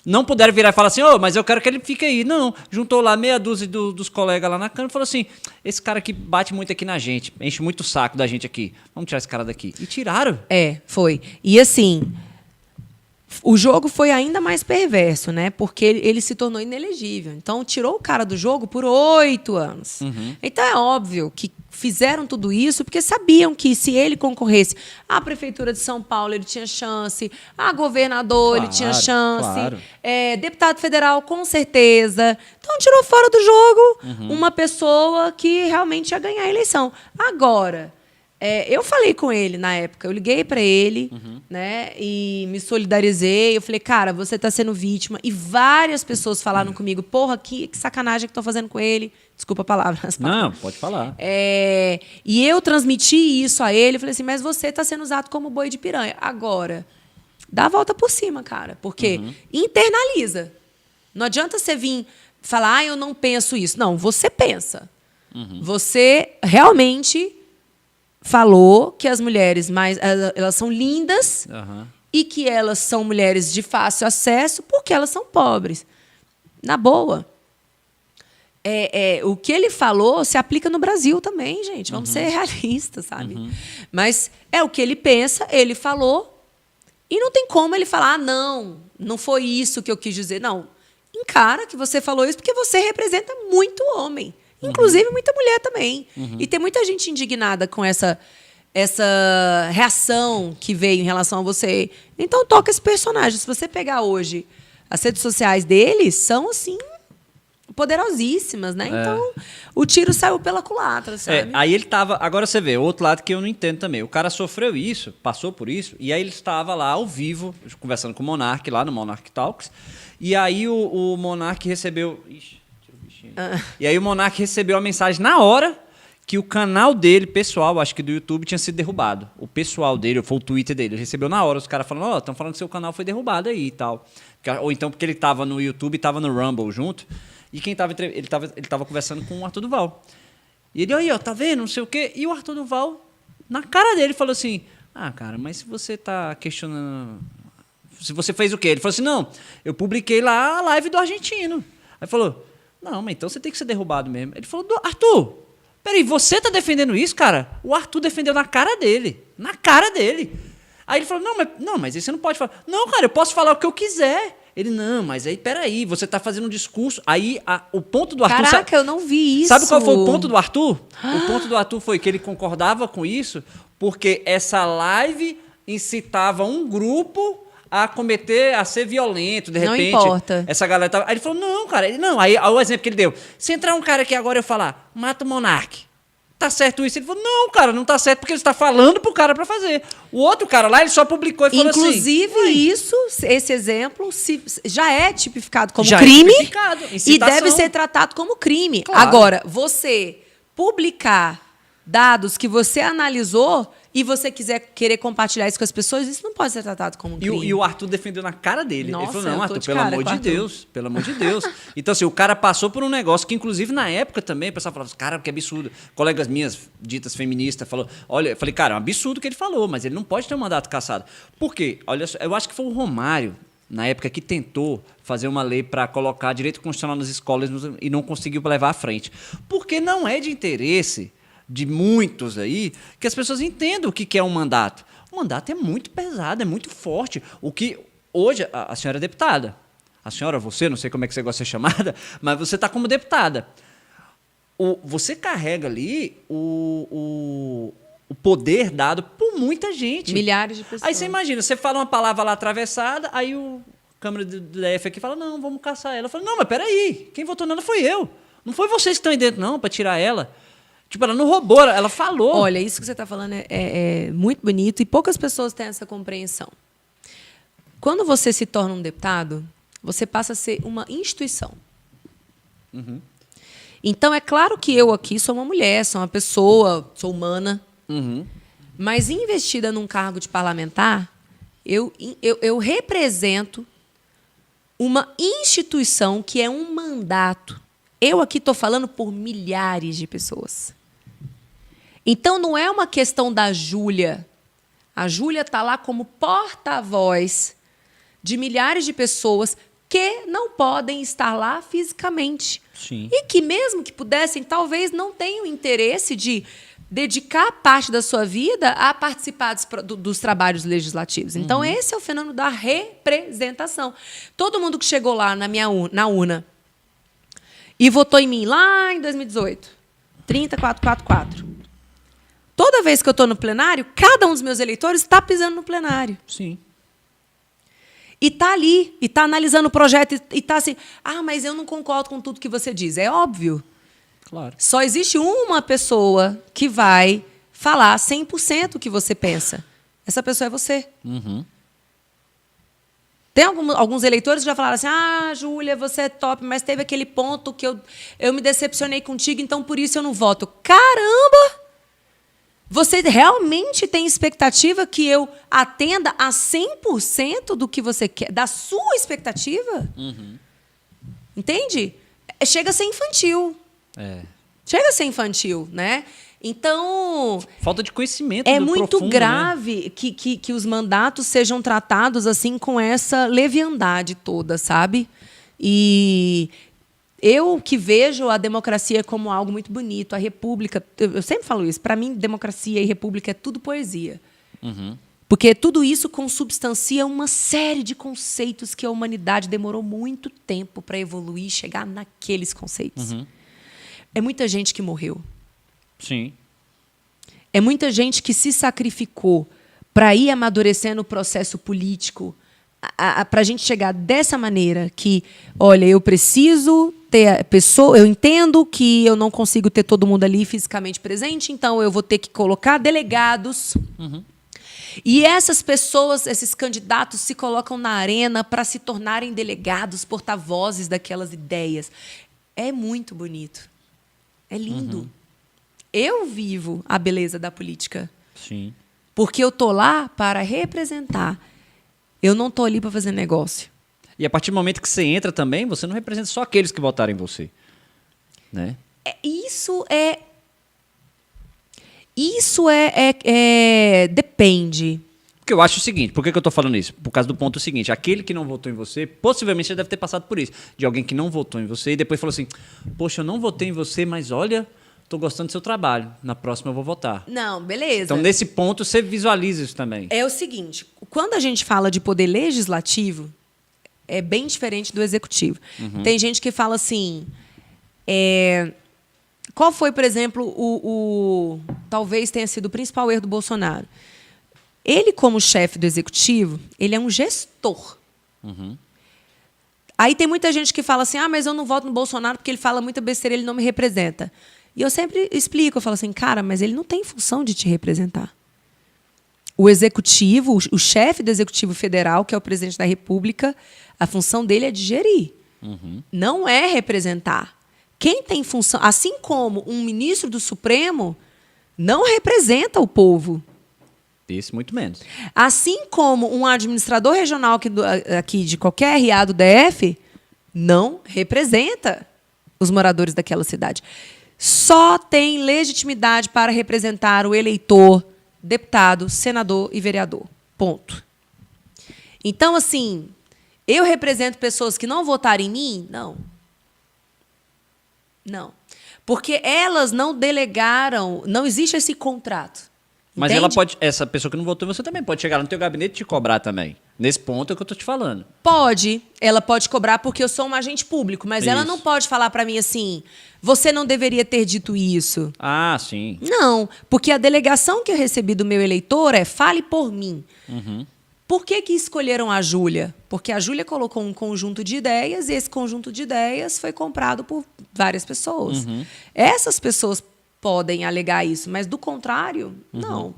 não puderam virar e falar assim, mas eu quero que ele fique aí. Não, juntou lá meia dúzia dos colegas lá na Câmara e falou assim, esse cara aqui bate muito aqui na gente, enche muito o saco da gente aqui. Vamos tirar esse cara daqui. E tiraram. Foi. E assim, o jogo foi ainda mais perverso, né? Porque ele se tornou inelegível. Então, tirou o cara do jogo por 8 anos. Então, é óbvio que fizeram tudo isso porque sabiam que se ele concorresse à Prefeitura de São Paulo, ele tinha chance, a governador, ele tinha chance, claro. Deputado federal, com certeza. Então, tirou fora do jogo uma pessoa que realmente ia ganhar a eleição. Agora, eu falei com ele na época, eu liguei para ele, né, e me solidarizei. Eu falei, cara, você está sendo vítima. E várias pessoas falaram comigo, porra, que sacanagem que estão fazendo com ele. Desculpa a palavra. Não, pode falar. E eu transmiti isso a ele. Eu falei assim, mas você está sendo usado como boi de piranha. Agora, dá a volta por cima, cara. Porque internaliza. Não adianta você vir falar, eu não penso isso. Não, você pensa. Você realmente falou que as mulheres elas são lindas e que elas são mulheres de fácil acesso porque elas são pobres. Na boa. O que ele falou se aplica no Brasil também, gente. Vamos ser realistas, sabe? Mas é o que ele pensa, ele falou, e não tem como ele falar, não foi isso que eu quis dizer. Não, encara que você falou isso porque você representa muito homem. Inclusive muita mulher também. E tem muita gente indignada com essa reação que veio em relação a você. Então, toca esse personagem. Se você pegar hoje, as redes sociais dele são, assim, poderosíssimas, né? Então, o tiro saiu pela culatra, sabe? Aí ele tava... Agora você vê, outro lado que eu não entendo também. O cara sofreu isso, passou por isso, e aí ele estava lá ao vivo, conversando com o Monark, lá no Monark Talks, e aí o Monark recebeu... Ixi, tira o bichinho aí. E aí o Monark recebeu a mensagem na hora que o canal dele, pessoal, acho que do YouTube, tinha sido derrubado. O pessoal dele, foi o Twitter dele, ele recebeu na hora os caras falando, estão falando que seu canal foi derrubado aí e tal. Ou então porque ele estava no YouTube e estava no Rumble junto. E quem estava ele tava conversando com o Arthur Duval. E ele, aí, ó, tá vendo, não sei o quê. E o Arthur Duval, na cara dele, falou assim, cara, mas se você tá questionando... Se você fez o quê? Ele falou assim, não, eu publiquei lá a live do argentino. Aí falou, não, mas então você tem que ser derrubado mesmo. Ele falou, Arthur, peraí, você tá defendendo isso, cara? O Arthur defendeu na cara dele. Na cara dele. Aí ele falou, não, mas isso você não pode falar. Não, cara, eu posso falar o que eu quiser. Ele, não, mas aí, peraí, você está fazendo um discurso. Aí, o ponto do Arthur... Caraca, eu não vi isso. Sabe qual foi o ponto do Arthur? O ponto do Arthur foi que ele concordava com isso porque essa live incitava um grupo a ser violento, de repente. Não importa. Essa galera tava... Aí ele falou, não, cara, aí o exemplo que ele deu. Se entrar um cara aqui agora e eu falar, mata o Monark. Tá certo isso? Ele falou, não, cara, não tá certo porque ele está falando pro cara para fazer. O outro cara lá, ele só publicou e falou assim... Inclusive, esse exemplo já é tipificado como crime e deve ser tratado como crime. Claro. Agora, você publicar dados que você analisou e você querer compartilhar isso com as pessoas, isso não pode ser tratado como crime. E o Arthur defendeu na cara dele. Nossa, ele falou, não, Arthur, pelo amor de Deus. Pelo amor de Deus. Então, assim, o cara passou por um negócio que, inclusive, na época também, o pessoal falava, cara, que absurdo. Colegas minhas, ditas feministas, falou, olha, eu falei, cara, é um absurdo o que ele falou, mas ele não pode ter um mandato cassado. Por quê? Olha só, eu acho que foi o Romário, na época, que tentou fazer uma lei para colocar direito constitucional nas escolas e não conseguiu levar à frente. Porque não é de interesse de muitos aí, que as pessoas entendam o que é um mandato. O mandato é muito pesado, é muito forte. O que hoje, a senhora é deputada. A senhora, você, não sei como é que você gosta de ser chamada, mas você está como deputada. Você carrega ali o poder dado por muita gente. Milhares de pessoas. Aí você imagina, você fala uma palavra lá atravessada, aí o Câmara do DF aqui fala, não, vamos caçar ela. Eu falo, não, mas peraí, quem votou nela foi eu. Não foi vocês que estão aí dentro, não, para tirar ela. Tipo, ela não roubou, ela falou. Olha, isso que você está falando é muito bonito e poucas pessoas têm essa compreensão. Quando você se torna um deputado, você passa a ser uma instituição. Então, é claro que eu aqui sou uma mulher, sou uma pessoa, sou humana, mas investida num cargo de parlamentar, eu represento uma instituição que é um mandato. Eu aqui estou falando por milhares de pessoas. Então, não é uma questão da Júlia. A Júlia está lá como porta-voz de milhares de pessoas que não podem estar lá fisicamente. Sim. E que, mesmo que pudessem, talvez não tenham interesse de dedicar parte da sua vida a participar dos trabalhos legislativos. Então, esse é o fenômeno da representação. Todo mundo que chegou lá na urna e votou em mim lá em 2018, 30444. Toda vez que eu estou no plenário, cada um dos meus eleitores está pisando no plenário. Sim. E está ali, e está analisando o projeto, e está assim, mas eu não concordo com tudo que você diz. É óbvio. Claro. Só existe uma pessoa que vai falar 100% o que você pensa. Essa pessoa é você. Uhum. Tem alguns eleitores que já falaram assim, Júlia, você é top, mas teve aquele ponto que eu me decepcionei contigo, então por isso eu não voto. Caramba! Você realmente tem expectativa que eu atenda a 100% do que você quer, da sua expectativa? Uhum. Entende? Chega a ser infantil. Chega a ser infantil, né? Então... Falta de conhecimento é do muito profundo, grave, né? que os mandatos sejam tratados assim com essa leviandade toda, sabe? E eu que vejo a democracia como algo muito bonito, a república... Eu sempre falo isso, para mim, democracia e república é tudo poesia. Uhum. Porque tudo isso consubstancia uma série de conceitos que a humanidade demorou muito tempo para evoluir e chegar naqueles conceitos. Uhum. É muita gente que morreu. Sim. É muita gente que se sacrificou para ir amadurecendo o processo político, para a gente chegar dessa maneira que, olha, eu preciso ter a pessoa, eu entendo que eu não consigo ter todo mundo ali fisicamente presente, então eu vou ter que colocar delegados. Uhum. E essas pessoas, esses candidatos, se colocam na arena para se tornarem delegados, porta-vozes daquelas ideias. É muito bonito. É lindo. Uhum. Eu vivo a beleza da política. Sim. Porque eu estou lá para representar. Eu não estou ali para fazer negócio. E a partir do momento que você entra também, você não representa só aqueles que votaram em você. Né? Depende. Porque eu acho o seguinte, por que eu estou falando isso? Por causa do ponto seguinte, aquele que não votou em você, possivelmente você deve ter passado por isso. De alguém que não votou em você e depois falou assim, poxa, eu não votei em você, mas olha, estou gostando do seu trabalho, na próxima eu vou votar. Não, beleza. Então, nesse ponto, você visualiza isso também. É o seguinte, quando a gente fala de poder legislativo, é bem diferente do executivo. Uhum. Tem gente que fala assim, qual foi, por exemplo, talvez tenha sido o principal erro do Bolsonaro? Ele, como chefe do executivo, ele é um gestor. Uhum. Aí tem muita gente que fala assim, mas eu não voto no Bolsonaro porque ele fala muita besteira, ele não me representa. E eu sempre explico, eu falo assim, cara, mas ele não tem função de te representar. O executivo, o chefe do executivo federal, que é o presidente da República, a função dele é de gerir. Uhum. Não é representar. Quem tem função, assim como um ministro do Supremo, não representa o povo. Esse muito menos. Assim como um administrador regional aqui de qualquer RA do DF, não representa os moradores daquela cidade. Só tem legitimidade para representar o eleitor, deputado, senador e vereador. Ponto. Então, assim, eu represento pessoas que não votaram em mim? Não. Não. Porque elas não delegaram, não existe esse contrato. Mas entende? ela pode, essa pessoa que não votou, você também pode chegar no teu gabinete e te cobrar também. Nesse ponto é o que eu estou te falando. Pode, ela pode cobrar porque eu sou um agente público, mas ela não pode falar para mim assim, você não deveria ter dito isso. Ah, sim. Não, porque a delegação que eu recebi do meu eleitor é fale por mim. Uhum. Por que escolheram a Júlia? Porque a Júlia colocou um conjunto de ideias e esse conjunto de ideias foi comprado por várias pessoas. Uhum. Essas pessoas podem alegar isso, mas do contrário, não.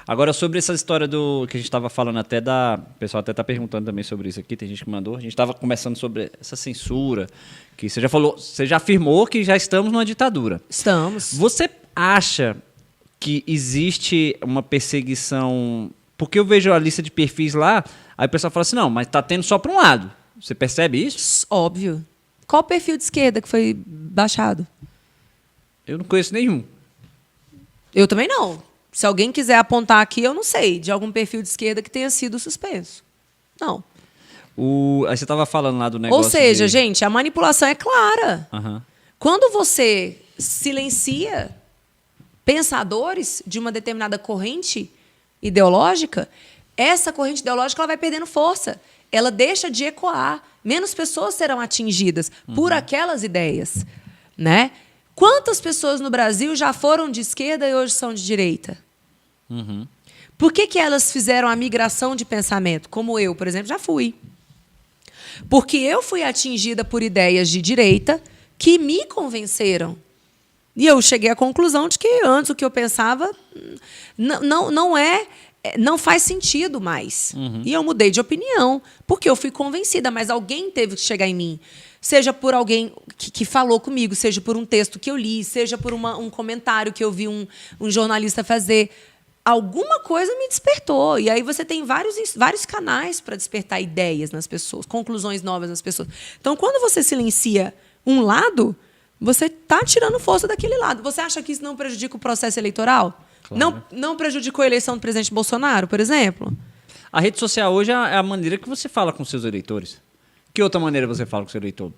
Agora, sobre essa história do que a gente estava falando até da... O pessoal até está perguntando também sobre isso aqui, tem gente que mandou. A gente estava conversando sobre essa censura, que você já falou, você já afirmou que já estamos numa ditadura. Estamos. Você acha que existe uma perseguição... Porque eu vejo a lista de perfis lá, aí o pessoal fala assim, não, mas está tendo só para um lado. Você percebe isso? Óbvio. Qual o perfil de esquerda que foi baixado? Eu não conheço nenhum. Eu também não. Se alguém quiser apontar aqui, eu não sei, de algum perfil de esquerda que tenha sido suspenso. Não. Aí você estava falando lá do negócio. Ou seja, gente, a manipulação é clara. Uhum. Quando você silencia pensadores de uma determinada corrente ideológica, essa corrente ideológica ela vai perdendo força. Ela deixa de ecoar. Menos pessoas serão atingidas por aquelas ideias, né? Quantas pessoas no Brasil já foram de esquerda e hoje são de direita? Por que elas fizeram a migração de pensamento? Como eu, por exemplo, já fui. Porque eu fui atingida por ideias de direita que me convenceram. E eu cheguei à conclusão de que antes o que eu pensava não faz sentido mais. E eu mudei de opinião, porque eu fui convencida, mas alguém teve que chegar em mim. Seja por alguém que falou comigo, seja por um texto que eu li, seja por um comentário que eu vi um jornalista fazer. Alguma coisa me despertou. E aí você tem vários canais para despertar ideias nas pessoas, conclusões novas nas pessoas. Então, quando você silencia um lado, você está tirando força daquele lado. Você acha que isso não prejudica o processo eleitoral? Claro. Não prejudicou a eleição do presidente Bolsonaro, por exemplo? A rede social hoje é a maneira que você fala com seus eleitores. Que outra maneira você fala com o seu eleitor?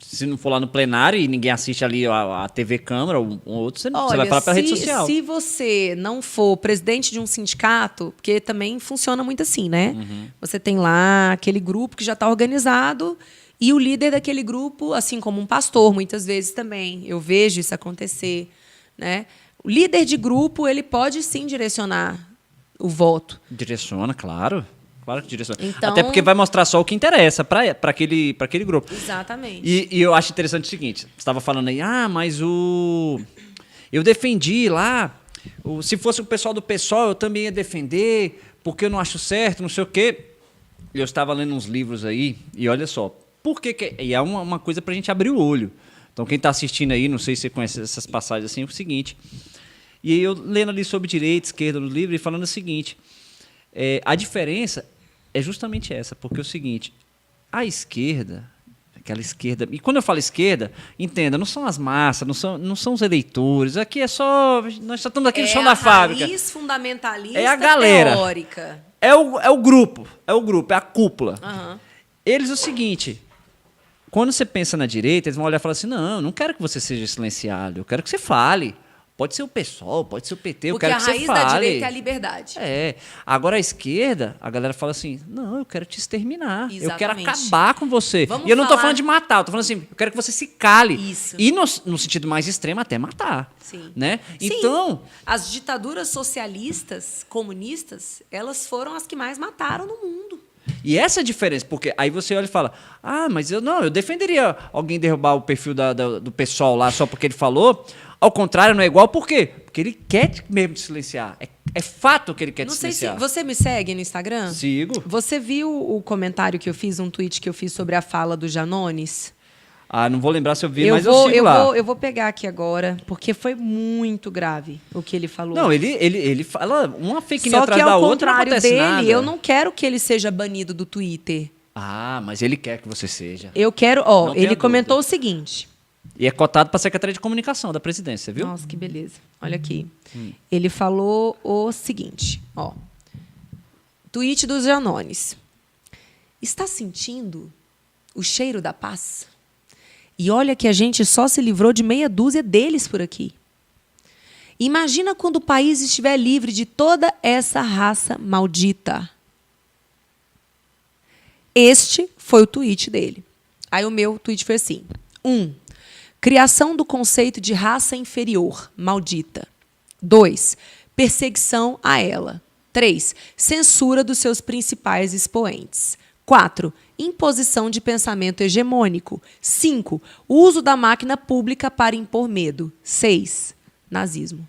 Se não for lá no plenário e ninguém assiste ali a TV Câmara ou outro, você vai falar pela rede social. Se você não for presidente de um sindicato, porque também funciona muito assim, né? Você tem lá aquele grupo que já está organizado e o líder daquele grupo, assim como um pastor, muitas vezes também. Eu vejo isso acontecer, né? O líder de grupo, ele pode sim direcionar o voto. Direciona, claro. Claro que direciona. Então, até porque vai mostrar só o que interessa para aquele grupo. Exatamente. E eu acho interessante o seguinte, você estava falando aí, mas eu defendi lá, se fosse o pessoal do PSOL, eu também ia defender, porque eu não acho certo, não sei o quê. Eu estava lendo uns livros aí, e olha só, por que e é uma coisa para a gente abrir o olho. Então, quem está assistindo aí, não sei se você conhece essas passagens assim, é o seguinte. E aí eu lendo ali sobre direita, esquerda no livro, e falando o seguinte, a diferença é justamente essa, porque é o seguinte, a esquerda, aquela esquerda, e quando eu falo esquerda, entenda, não são as massas, não são os eleitores, aqui é só, nós só estamos aqui no chão da fábrica. É a raiz fundamentalista é a galera, teórica. É o grupo, é a cúpula. Eles, o seguinte, quando você pensa na direita, eles vão olhar e falar assim, não quero que você seja silenciado, eu quero que você fale. Pode ser o PSOL, pode ser o PT, eu quero que você fale. Porque a raiz da direita é a liberdade. Agora a esquerda, a galera fala assim, não, eu quero te exterminar. Exatamente. Eu quero acabar com você. Vamos e eu não estou falar... falando de matar, eu estou falando assim, eu quero que você se cale. Isso. E no sentido mais extremo, até matar. Sim. Né? Sim. Então... As ditaduras socialistas, comunistas, elas foram as que mais mataram no mundo. E essa é a diferença, porque aí você olha e fala, mas eu defenderia alguém derrubar o perfil do pessoal lá só porque ele falou. Ao contrário, não é igual, por quê? Porque ele quer mesmo te silenciar. É fato que ele quer te silenciar. Não sei se você me segue no Instagram? Sigo. Você viu o comentário que eu fiz, um tweet que eu fiz sobre a fala do Janones? Não vou lembrar se eu vi, mas eu sigo lá. Eu vou pegar aqui agora, porque foi muito grave o que ele falou. Não, ele fala uma fake news Só atrás que da ao outra, não contrário acontece dele, nada. eu não quero que ele seja banido do Twitter. Mas ele quer que você seja. Eu quero... Não ele tenha comentou dúvida. o seguinte... E é cotado para a Secretaria de Comunicação da Presidência, viu? Nossa, que beleza. Olha aqui. Ele falou o seguinte, tweet dos Janones. Está sentindo o cheiro da paz? E olha que a gente só se livrou de meia dúzia deles por aqui. Imagina quando o país estiver livre de toda essa raça maldita. Este foi o tweet dele. Aí o meu tweet foi assim. 1. Criação do conceito de raça inferior, maldita. 2. Perseguição a ela. 3. Censura dos seus principais expoentes. 4. Imposição de pensamento hegemônico. 5. Uso da máquina pública para impor medo. 6. Nazismo.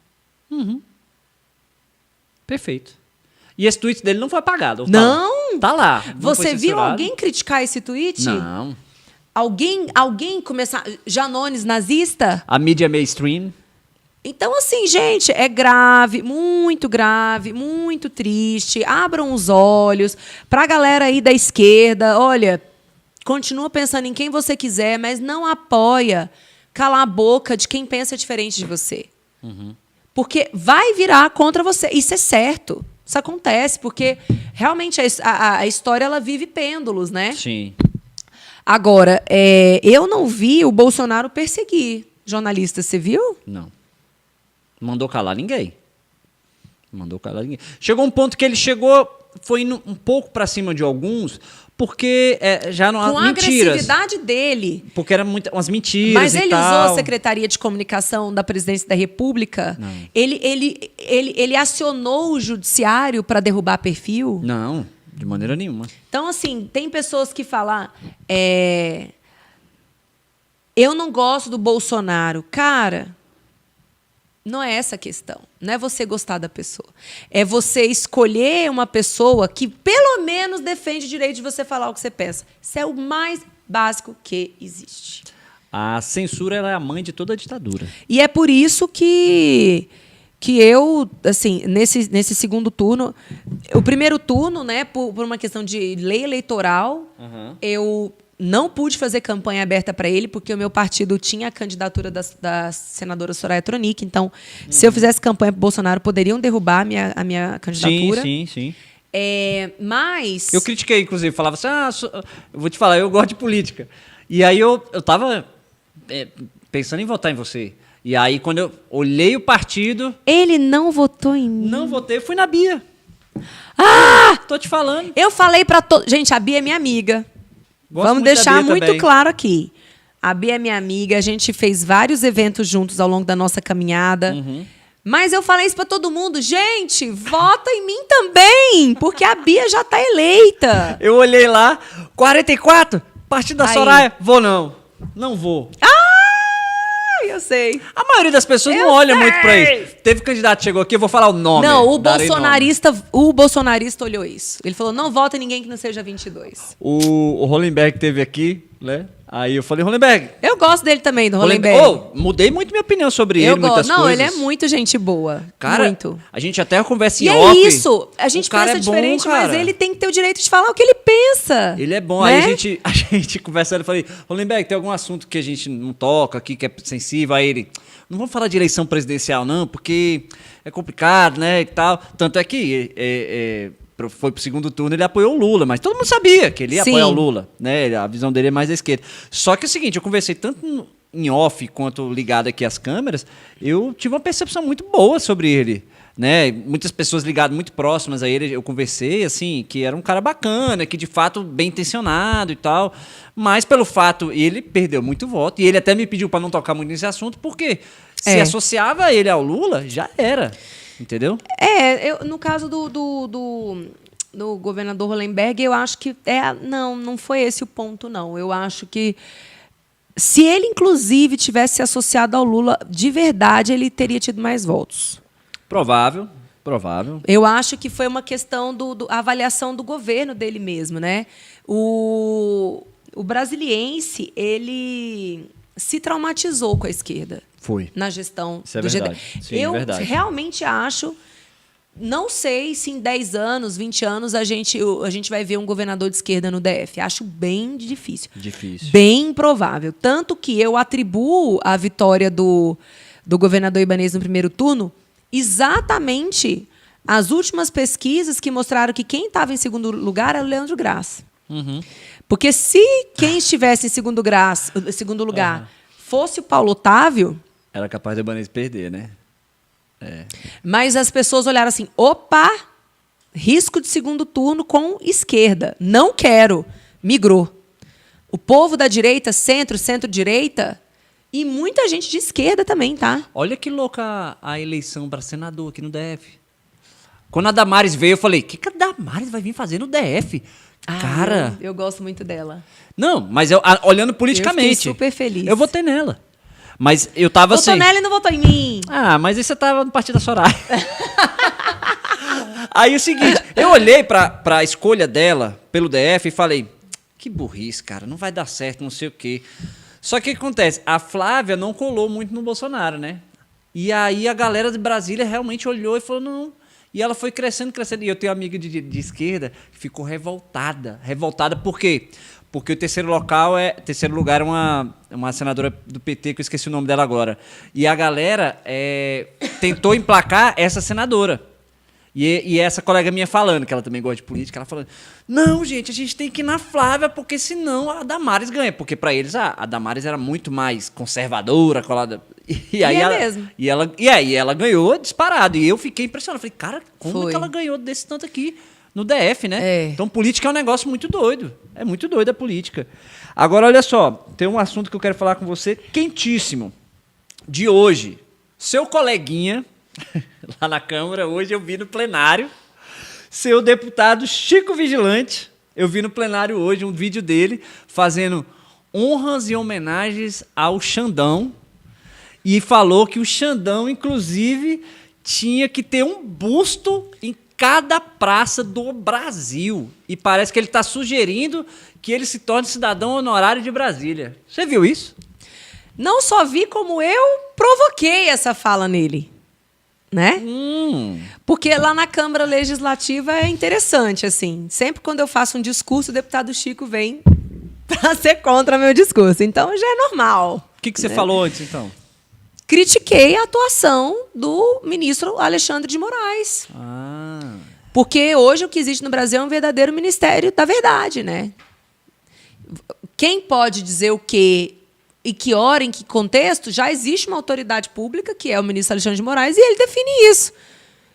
Perfeito. E esse tweet dele não foi apagado? Não! Tá lá. Você viu alguém criticar esse tweet? Não. Alguém começar... Janones nazista? A mídia mainstream. Então, assim, gente, é grave, muito triste. Abram os olhos. Pra galera aí da esquerda, olha, continua pensando em quem você quiser, mas não apoia calar a boca de quem pensa diferente de você. Porque vai virar contra você. Isso é certo. Isso acontece, porque realmente a história ela vive pêndulos, né? Sim. Agora, eu não vi o Bolsonaro perseguir jornalistas, você viu? Não. Mandou calar ninguém. Chegou um ponto que ele chegou foi indo um pouco para cima de alguns, porque já não com a mentiras. agressividade dele. Porque eram umas mentiras Mas e ele tal. usou a Secretaria de Comunicação da Presidência da República? Não. Ele acionou o judiciário para derrubar perfil? Não, de maneira nenhuma. Então, assim, tem pessoas que falam... eu não gosto do Bolsonaro. Cara, não é essa a questão. Não é você gostar da pessoa. É você escolher uma pessoa que, pelo menos, defende o direito de você falar o que você pensa. Isso é o mais básico que existe. A censura ela é a mãe de toda a ditadura. E é por isso que eu, assim, nesse segundo turno... O primeiro turno, né, por uma questão de lei eleitoral, eu não pude fazer campanha aberta para ele, porque o meu partido tinha a candidatura da senadora Soraya Tronic. Então, se eu fizesse campanha para o Bolsonaro, poderiam derrubar a minha candidatura. Sim. Mas... Eu critiquei, inclusive, falava assim, eu vou te falar, eu gosto de política. E aí eu tava pensando em votar em você. E aí, quando eu olhei o partido... Ele não votou em mim. Não votei, fui na Bia. Tô te falando. Eu falei para todos... Gente, a Bia é minha amiga. Gosto Vamos muito da deixar Bia muito também. claro aqui. A Bia é minha amiga, a gente fez vários eventos juntos ao longo da nossa caminhada. Mas eu falei isso para todo mundo. Gente, vota em mim também, porque a Bia já tá eleita. Eu olhei lá, 44, partido da Aí. Soraya, vou não. Não vou. Eu sei. A maioria das pessoas Eu não olha sei. muito pra isso. Teve candidato que chegou aqui, eu vou falar o nome. Não, o darei nome. bolsonarista olhou isso. Ele falou, não vota em ninguém que não seja 22. O Hollenberg teve aqui, né? Aí eu falei, Hollenberg. Eu gosto dele também, do Hollenberg. Mudei muito minha opinião sobre Eu ele, muitas gosto. Não, coisas. ele é muito gente boa. Cara, muito. a gente até conversa em E off. é isso. A gente O cara pensa é bom, diferente, mas cara. ele tem que ter o direito de falar o que ele pensa. Ele é bom. Né? Aí a gente conversando, eu falei, Hollenberg, tem algum assunto que a gente não toca aqui, que é sensível? Aí ele, não vamos falar de eleição presidencial, não, porque é complicado, né, e tal. Tanto é que foi pro segundo turno, ele apoiou o Lula, mas todo mundo sabia que ele ia Sim. apoiar o Lula, né? A visão dele é mais da esquerda. Só que é o seguinte, eu conversei tanto em off quanto ligado aqui às câmeras, eu tive uma percepção muito boa sobre ele. Né? Muitas pessoas ligadas muito próximas a ele, eu conversei, assim, que era um cara bacana, que de fato bem intencionado e tal, mas pelo fato, ele perdeu muito voto, e ele até me pediu para não tocar muito nesse assunto, porque se associava ele ao Lula, já era, entendeu? No caso do governador Hollenberg, eu acho que não foi esse o ponto, não. Eu acho que se ele, inclusive, tivesse se associado ao Lula, de verdade, ele teria tido mais votos. Provável. Eu acho que foi uma questão da avaliação do governo dele mesmo, né? O brasiliense, ele se traumatizou com a esquerda. Foi. Na gestão Isso é do verdade. Sim, eu verdade. realmente acho, não sei se em 10 anos, 20 anos, a gente vai ver um governador de esquerda no DF. Acho bem difícil. Bem improvável. Tanto que eu atribuo a vitória do governador Ibanez no primeiro turno exatamente às últimas pesquisas que mostraram que quem estava em segundo lugar era o Leandro Graça. Porque se quem estivesse em segundo lugar fosse o Paulo Otávio... Era capaz de Ibanez perder, né? Mas as pessoas olharam assim, opa, risco de segundo turno com esquerda. Não quero. Migrou. O povo da direita, centro-direita... E muita gente de esquerda também, tá? Olha que louca a eleição para senador aqui no DF. Quando a Damares veio, eu falei, o que a Damares vai vir fazer no DF? Cara... Eu gosto muito dela. Não, mas olhando politicamente... Eu fiquei super feliz. Eu votei nela. Mas eu tava assim... Votou nela e não votou em mim. Mas aí você tava no partido da Soraya. Aí o seguinte, eu olhei pra escolha dela pelo DF e falei, que burrice, cara, não vai dar certo, não sei o quê. Só que o que acontece? A Flávia não colou muito no Bolsonaro, né? E aí a galera de Brasília realmente olhou e falou, não. E ela foi crescendo. E eu tenho uma amiga de esquerda que ficou revoltada. Revoltada por quê? Porque o terceiro lugar é uma senadora do PT, que eu esqueci o nome dela agora. E a galera tentou emplacar essa senadora. E essa colega minha falando, que ela também gosta de política, ela falando, não, gente, a gente tem que ir na Flávia, porque senão a Damares ganha. Porque para eles a Damares era muito mais conservadora, colada. E aí mesmo. E ela ganhou disparado. E eu fiquei impressionado. Falei, cara, como é Foi. que ela ganhou desse tanto aqui? no DF, né? É. Então, política é um negócio muito doido. É muito doido a política. Agora, olha só, tem um assunto que eu quero falar com você, quentíssimo, de hoje. Seu coleguinha, lá na Câmara, hoje eu vi no plenário, seu deputado Chico Vigilante, eu vi no plenário hoje um vídeo dele fazendo honras e homenagens ao Xandão, e falou que o Xandão, inclusive, tinha que ter um busto em cada praça do Brasil. E parece que ele está sugerindo que ele se torne cidadão honorário de Brasília. Você viu isso? Não só vi, como eu provoquei essa fala nele. Né? Porque lá na Câmara Legislativa é interessante, assim. Sempre quando eu faço um discurso, o deputado Chico vem para ser contra meu discurso. Então já é normal. O que você falou antes, então? Critiquei a atuação do ministro Alexandre de Moraes. Porque hoje o que existe no Brasil é um verdadeiro Ministério da Verdade, né? Quem pode dizer o quê e que hora, em que contexto, já existe uma autoridade pública, que é o ministro Alexandre de Moraes, e ele define isso.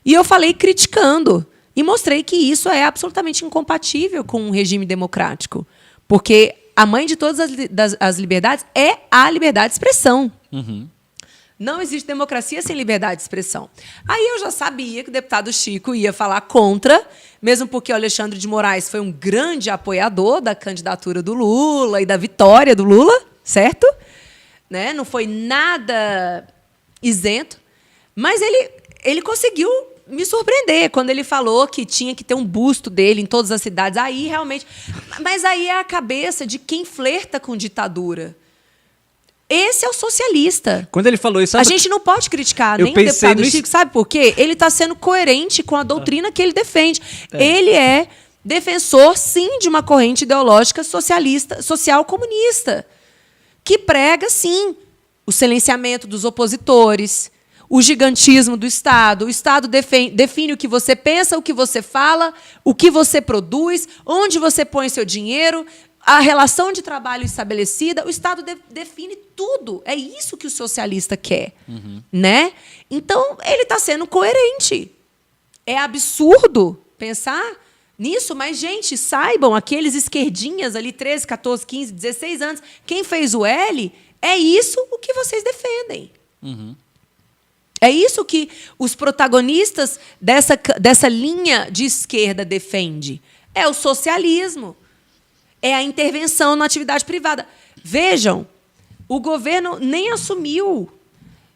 E eu falei criticando. E mostrei que isso é absolutamente incompatível com um regime democrático. Porque a mãe de todas as liberdades é a liberdade de expressão. Não existe democracia sem liberdade de expressão. Aí eu já sabia que o deputado Chico ia falar contra, mesmo porque o Alexandre de Moraes foi um grande apoiador da candidatura do Lula e da vitória do Lula, certo? Né? Não foi nada isento. Mas ele conseguiu me surpreender quando ele falou que tinha que ter um busto dele em todas as cidades. Aí, realmente... Mas aí é a cabeça de quem flerta com ditadura. Esse é o socialista. Quando ele falou isso... A gente não pode criticar nem o deputado Chico, sabe por quê? Ele está sendo coerente com a doutrina que ele defende. Ele é defensor, sim, de uma corrente ideológica socialista, social-comunista, que prega, sim, o silenciamento dos opositores, o gigantismo do Estado. O Estado define o que você pensa, o que você fala, o que você produz, onde você põe seu dinheiro, a relação de trabalho estabelecida. O Estado define tudo. É isso que o socialista quer. Né? Então, ele está sendo coerente. É absurdo pensar nisso, mas, gente, saibam, aqueles esquerdinhas ali, 13, 14, 15, 16 anos, quem fez o L, é isso o que vocês defendem. É isso que os protagonistas dessa linha de esquerda defendem. É o socialismo. É a intervenção na atividade privada. Vejam, o governo nem assumiu.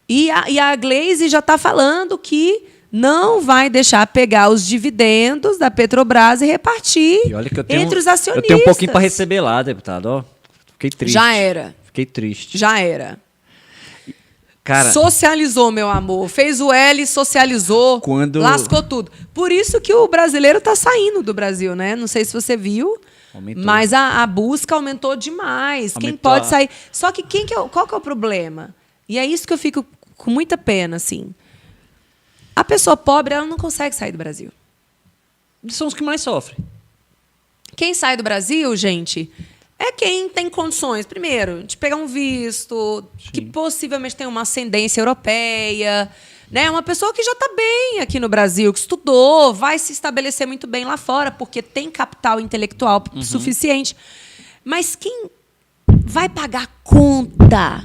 E a Gleisi já está falando que não vai deixar pegar os dividendos da Petrobras e repartir entre os acionistas. Eu tenho um pouquinho para receber lá, deputado. Ó, fiquei triste. Já era. Fiquei triste. Já era. Cara, socializou, meu amor. Fez o L, socializou, lascou tudo. Por isso que o brasileiro está saindo do Brasil, né? Não sei se você viu. Aumentou. Mas a busca aumentou demais. Quem pode sair... Só que qual que é o problema? E é isso que eu fico com muita pena, assim. A pessoa pobre, ela não consegue sair do Brasil. São os que mais sofrem. Quem sai do Brasil, gente, é quem tem condições, primeiro, de pegar um visto, sim, que possivelmente tem uma ascendência europeia, né? Uma pessoa que já está bem aqui no Brasil, que estudou, vai se estabelecer muito bem lá fora, porque tem capital intelectual suficiente. Mas quem vai pagar conta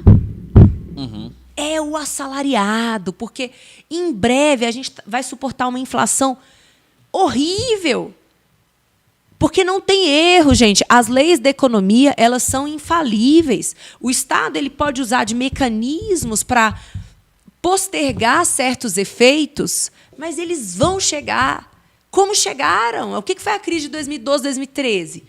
é o assalariado, porque em breve a gente vai suportar uma inflação horrível. Porque não tem erro, gente. As leis da economia, elas são infalíveis. O Estado ele pode usar de mecanismos para postergar certos efeitos, mas eles vão chegar. Como chegaram? O que foi a crise de 2012, 2013?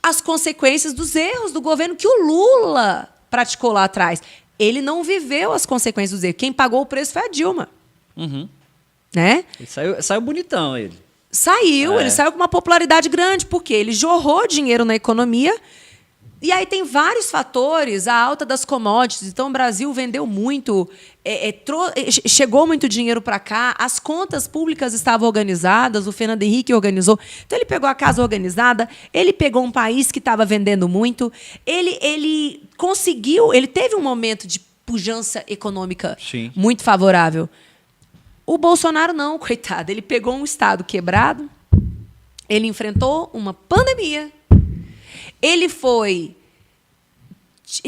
As consequências dos erros do governo que o Lula praticou lá atrás. Ele não viveu as consequências dos erros. Quem pagou o preço foi a Dilma. Né? Ele saiu bonitão, ele. Ele saiu com uma popularidade grande, porque ele jorrou dinheiro na economia. E aí tem vários fatores, a alta das commodities. Então, o Brasil vendeu muito, chegou muito dinheiro para cá, as contas públicas estavam organizadas, o Fernando Henrique organizou. Então, ele pegou a casa organizada, ele pegou um país que estava vendendo muito, ele conseguiu, ele teve um momento de pujança econômica muito favorável. O Bolsonaro não, coitado. Ele pegou um Estado quebrado, Ele enfrentou uma pandemia. Ele foi...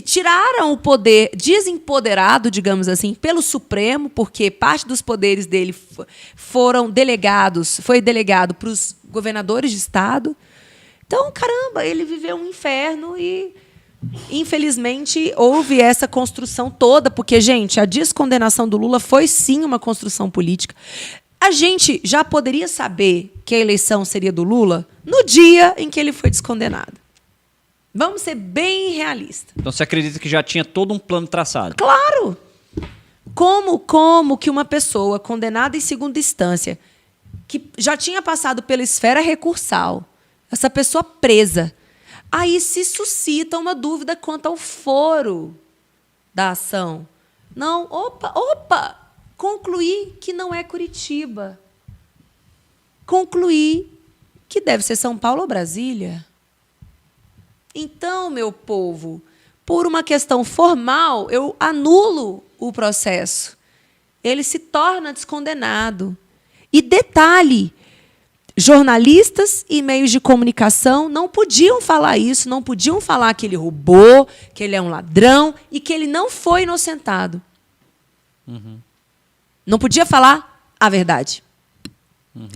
Tiraram o poder desempoderado, digamos assim, pelo Supremo, porque parte dos poderes dele foi delegado para os governadores de estado. Então, caramba, ele viveu um inferno e, infelizmente, houve essa construção toda, porque, gente, a descondenação do Lula foi, sim, uma construção política. A gente já poderia saber que a eleição seria do Lula no dia em que ele foi descondenado. Vamos ser bem realistas. Então você acredita que já tinha todo um plano traçado? Claro! Como que uma pessoa condenada em segunda instância, que já tinha passado pela esfera recursal, essa pessoa presa, aí se suscita uma dúvida quanto ao foro da ação. Não, opa, concluí que não é Curitiba. Concluí que deve ser São Paulo ou Brasília. Então, meu povo, por uma questão formal, eu anulo o processo. Ele se torna descondenado. E detalhe, jornalistas e meios de comunicação não podiam falar isso, não podiam falar que ele roubou, que ele é um ladrão e que ele não foi inocentado. Não podia falar a verdade.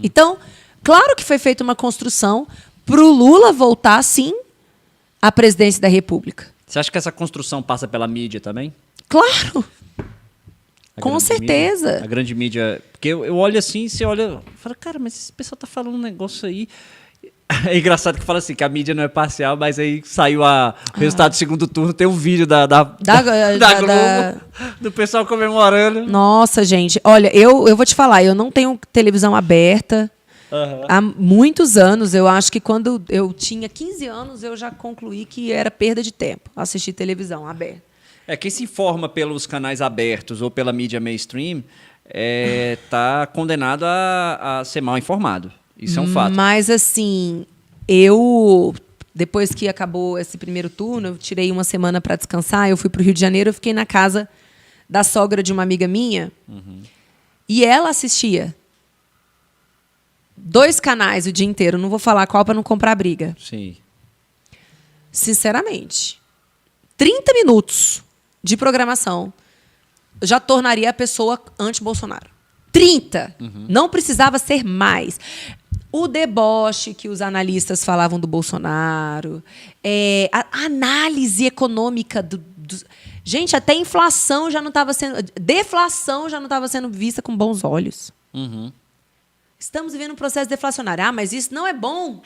Então, claro que foi feita uma construção para o Lula voltar, sim, à presidência da República. Você acha que essa construção passa pela mídia também? Claro! Com certeza. Mídia, a grande mídia. Porque eu olho assim, você olha e fala, cara, mas esse pessoal tá falando um negócio aí. É engraçado que fala assim, que a mídia não é parcial, mas aí saiu o resultado do segundo turno, tem um vídeo da Globo, do pessoal comemorando. Nossa, gente. Olha, eu vou te falar, eu não tenho televisão aberta. Há muitos anos, eu acho que quando eu tinha 15 anos, eu já concluí que era perda de tempo assistir televisão aberta. Quem se informa pelos canais abertos ou pela mídia mainstream tá condenado a ser mal informado. Isso é um fato. Mas, assim, depois que acabou esse primeiro turno, eu tirei uma semana para descansar, eu fui para o Rio de Janeiro, eu fiquei na casa da sogra de uma amiga minha, e ela assistia 2 canais o dia inteiro. Não vou falar qual para não comprar briga. Sim. Sinceramente, 30 minutos de programação já tornaria a pessoa anti-Bolsonaro. 30! Não precisava ser mais. O deboche que os analistas falavam do Bolsonaro, a análise econômica Gente, até inflação já não estava sendo... Deflação já não estava sendo vista com bons olhos. Estamos vivendo um processo deflacionário. Ah, mas isso não é bom.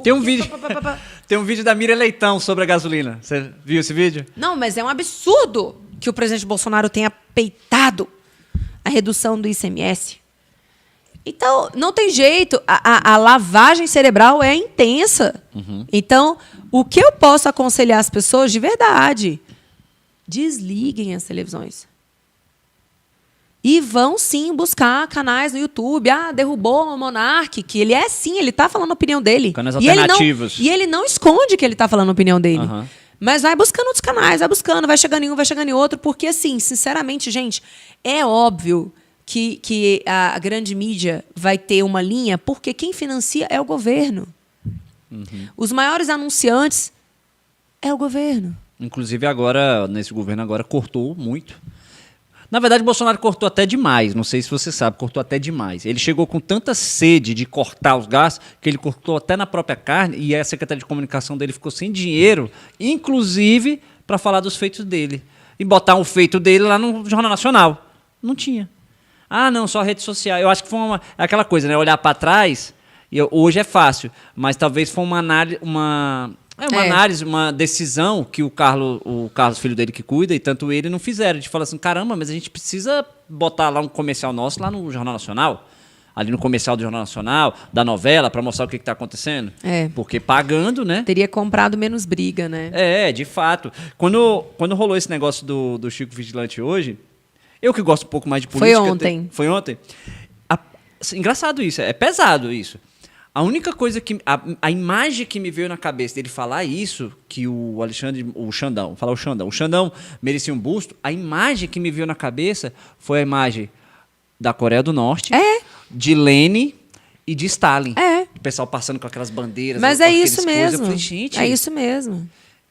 Tem um vídeo, tem um vídeo da Miriam Leitão sobre a gasolina. Você viu esse vídeo? Não, mas é um absurdo que o presidente Bolsonaro tenha peitado a redução do ICMS. Então, não tem jeito. A lavagem cerebral é intensa. Então, o que eu posso aconselhar as pessoas de verdade? Desliguem as televisões. E vão, sim, buscar canais no YouTube. Derrubou o Monark, que ele ele está falando a opinião dele. Canais alternativos. E ele não esconde que ele está falando a opinião dele. Mas vai buscando outros canais, vai buscando, vai chegando em um, vai chegando em outro, porque, assim, sinceramente, gente, é óbvio que a grande mídia vai ter uma linha, porque quem financia é o governo. Os maiores anunciantes é o governo. Inclusive, agora, nesse governo agora, cortou muito. Na verdade, o Bolsonaro cortou até demais. Não sei se você sabe, cortou até demais. Ele chegou com tanta sede de cortar os gastos que ele cortou até na própria carne e a secretária de comunicação dele ficou sem dinheiro, inclusive para falar dos feitos dele. E botar um feito dele lá no Jornal Nacional. Não tinha. Não, só rede social. Eu acho que foi aquela coisa, né? Olhar para trás, hoje é fácil, mas talvez foi uma análise, análise, uma decisão que o Carlos, filho dele que cuida, e tanto ele não fizeram. De falar assim, caramba, mas a gente precisa botar lá um comercial nosso lá no Jornal Nacional, ali no comercial do Jornal Nacional, da novela, para mostrar o que está acontecendo. Porque pagando, né? Teria comprado menos briga, né? De fato. Quando rolou esse negócio do Chico Vigilante hoje, eu que gosto um pouco mais de política... Foi ontem? Engraçado isso, é pesado isso. A única coisa que... A imagem que me veio na cabeça dele falar isso, que o Xandão merecia um busto, a imagem que me veio na cabeça foi a imagem da Coreia do Norte, de Lenin e de Stalin. O pessoal passando com aquelas bandeiras. Mas com é aqueles isso coisas. mesmo. Eu falei, gente, é isso mesmo.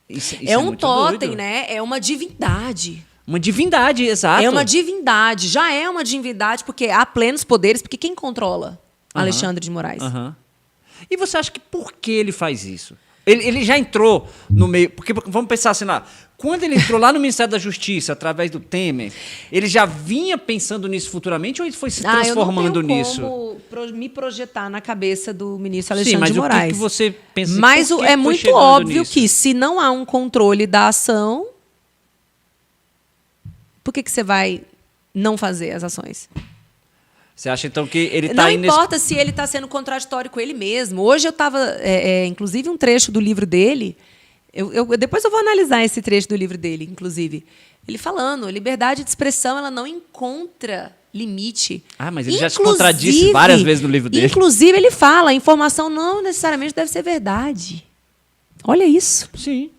Isso É um muito totem, doido. né? É uma divindade. Uma divindade, exato. É uma divindade. Já é uma divindade porque há plenos poderes. Porque quem controla? Alexandre de Moraes. Aham. E você acha que por que ele faz isso? Ele já entrou no meio... Porque vamos pensar assim lá. Quando ele entrou lá no Ministério da Justiça, através do Temer, ele já vinha pensando nisso futuramente ou ele foi se transformando nisso? Eu não tenho como me projetar na cabeça do ministro Sim, Alexandre mas de Moraes. o que você pensa? Mas por que é foi muito chegando óbvio nisso? que se não há um controle da ação, por que você vai não fazer as ações? Você acha, então, que ele está Não aí importa se ele está sendo contraditório com ele mesmo. Hoje eu estava... inclusive, um trecho do livro dele... depois eu vou analisar esse trecho do livro dele, inclusive. Ele falando, liberdade de expressão ela não encontra limite. Ah, mas ele já se contradisse várias vezes no livro dele. Inclusive, ele fala, a informação não necessariamente deve ser verdade. Olha isso. Sim.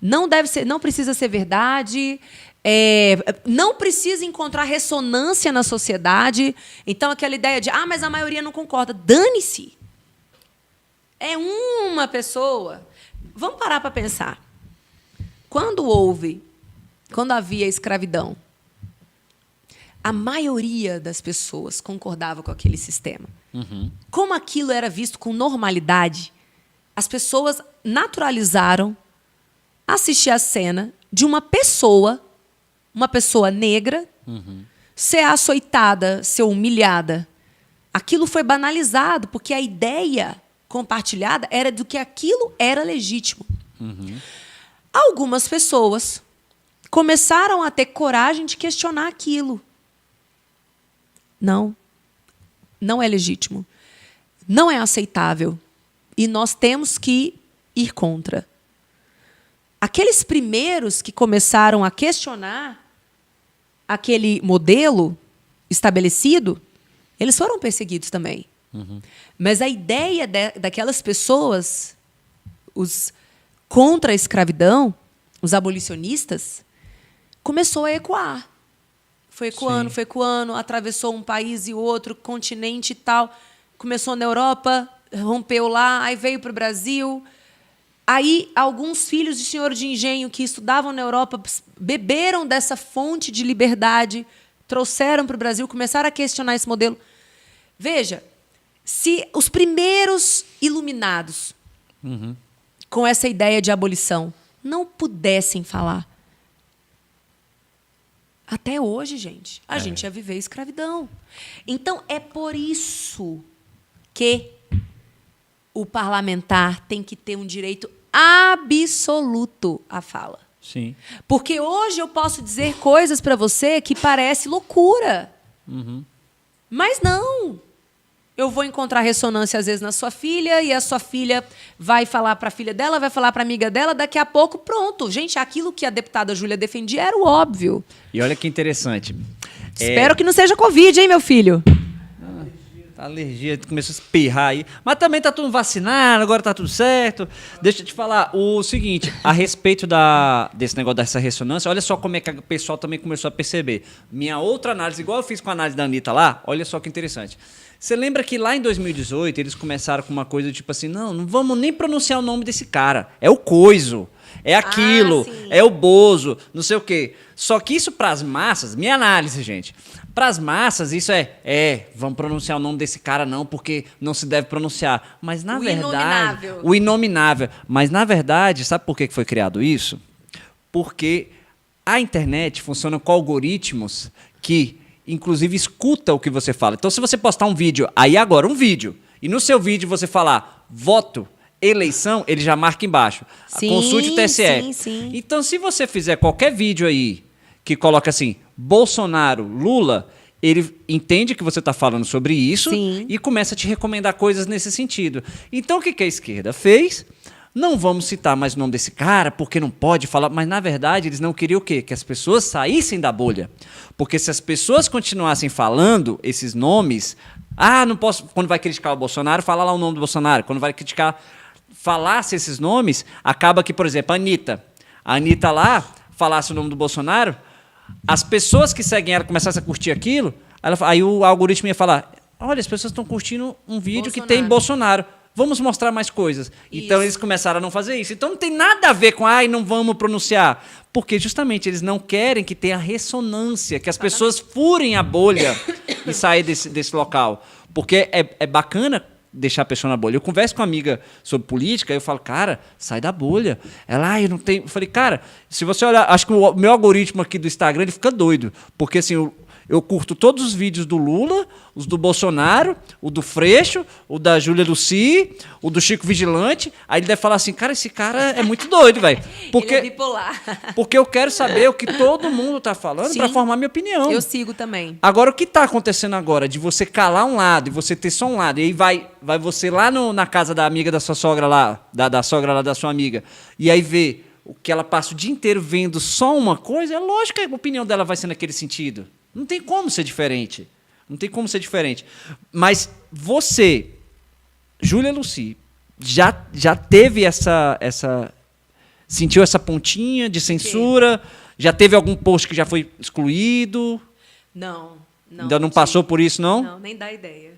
Não precisa ser verdade... não precisa encontrar ressonância na sociedade. Então, aquela ideia de, mas a maioria não concorda. Dane-se. É uma pessoa. Vamos parar para pensar. Quando havia escravidão, a maioria das pessoas concordava com aquele sistema. Uhum. Como aquilo era visto com normalidade, as pessoas naturalizaram assistir a cena de uma pessoa negra, ser açoitada, ser humilhada. Aquilo foi banalizado, porque a ideia compartilhada era do que aquilo era legítimo. Uhum. Algumas pessoas começaram a ter coragem de questionar aquilo. Não é legítimo. Não é aceitável. E nós temos que ir contra. Aqueles primeiros que começaram a questionar aquele modelo estabelecido, eles foram perseguidos também. Uhum. Mas a ideia daquelas pessoas, os contra a escravidão, os abolicionistas, começou a ecoar. Foi ecoando, atravessou um país e outro, continente e tal. Começou na Europa, rompeu lá, aí veio para o Brasil. Aí, alguns filhos de senhor de engenho que estudavam na Europa beberam dessa fonte de liberdade, trouxeram para o Brasil, começaram a questionar esse modelo. Veja, se os primeiros iluminados com essa ideia de abolição não pudessem falar, até hoje, gente, a gente ia viver escravidão. Então, é por isso que o parlamentar tem que ter um direito absoluto à fala. Sim. Porque hoje eu posso dizer coisas para você que parece loucura. Mas não. Eu vou encontrar ressonância, às vezes, na sua filha, e a sua filha vai falar para a filha dela, vai falar para a amiga dela, daqui a pouco, pronto. Gente, aquilo que a deputada Júlia defendia era o óbvio. E olha que interessante. Espero que não seja Covid, hein, meu filho? A alergia começou a espirrar aí. Mas também tá tudo vacinado, agora tá tudo certo. Deixa eu te falar o seguinte, a respeito desse negócio dessa ressonância, olha só como é que o pessoal também começou a perceber. Minha outra análise, igual eu fiz com a análise da Anitta lá, olha só que interessante. Você lembra que lá em 2018 eles começaram com uma coisa tipo assim, não vamos nem pronunciar o nome desse cara. É o coiso, é aquilo, é o Bozo, não sei o quê. Só que isso para as massas, minha análise, gente, para as massas isso vamos pronunciar o nome desse cara não, porque não se deve pronunciar. Mas na verdade... O inominável. Mas na verdade, sabe por que foi criado isso? Porque a internet funciona com algoritmos que... inclusive, escuta o que você fala. Então, se você postar um vídeo, um vídeo, e no seu vídeo você falar voto, eleição, ele já marca embaixo. Consulte o TSE. Sim. Então, se você fizer qualquer vídeo aí que coloca assim, Bolsonaro, Lula, ele entende que você está falando sobre isso e começa a te recomendar coisas nesse sentido. Então, o que a esquerda fez? Não vamos citar mais o nome desse cara, porque não pode falar. Mas, na verdade, eles não queriam o quê? Que as pessoas saíssem da bolha. Porque se as pessoas continuassem falando esses nomes... não posso... Quando vai criticar o Bolsonaro, fala lá o nome do Bolsonaro. Quando vai criticar... Falasse esses nomes, acaba que, por exemplo, a Anitta lá, falasse o nome do Bolsonaro, as pessoas que seguem ela começassem a curtir aquilo, aí o algoritmo ia falar, olha, as pessoas estão curtindo um vídeo que tem Bolsonaro. vamos mostrar mais coisas. Então, Isso. eles começaram a não fazer isso. Então, não tem nada a ver com, não vamos pronunciar. Porque, justamente, eles não querem que tenha ressonância, que as pessoas furem a bolha e sair desse local. Porque é bacana deixar a pessoa na bolha. Eu converso com uma amiga sobre política, eu falo, cara, sai da bolha. Ela, eu não tenho... Eu falei, cara, se você olhar, acho que o meu algoritmo aqui do Instagram, ele fica doido. Porque, assim, eu curto todos os vídeos do Lula, os do Bolsonaro, o do Freixo, o da Júlia Lucy, o do Chico Vigilante. Aí ele deve falar assim, cara, esse cara é muito doido, velho. Ele é bipolar. Porque eu quero saber o que todo mundo tá falando para formar minha opinião. Eu sigo também. Agora, o que tá acontecendo agora? De você calar um lado e você ter só um lado. E aí vai você lá na casa da amiga da sua sogra lá, da sogra lá da sua amiga, e aí vê o que ela passa o dia inteiro vendo só uma coisa, é lógico que a opinião dela vai ser naquele sentido. Não tem como ser diferente. Não tem como ser diferente. Mas você, Júlia Lucy, já teve sentiu essa pontinha de censura? Já teve algum post que já foi excluído? Não. Ainda não passou por isso, não? Não, nem dá ideia.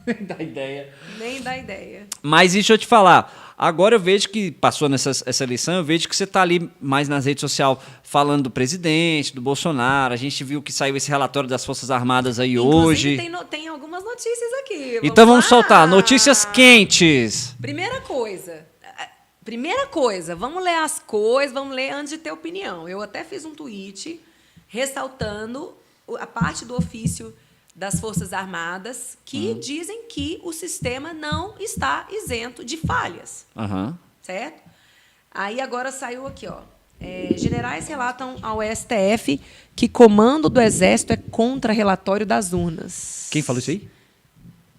Nem dá ideia. Nem dá ideia. Mas deixa eu te falar. Agora eu vejo que, passou essa eleição, eu vejo que você está ali mais nas redes sociais falando do presidente, do Bolsonaro. A gente viu que saiu esse relatório das Forças Armadas aí hoje. Inclusive, tem algumas notícias aqui. Então vamos lá. soltar. Notícias quentes. Primeira coisa, vamos ler as coisas, vamos ler antes de ter opinião. Eu até fiz um tweet ressaltando a parte do ofício das Forças Armadas que dizem que o sistema não está isento de falhas. Certo? Aí agora saiu aqui, ó. Generais relatam ao STF que comando do Exército é contra relatório das urnas. Quem falou isso aí?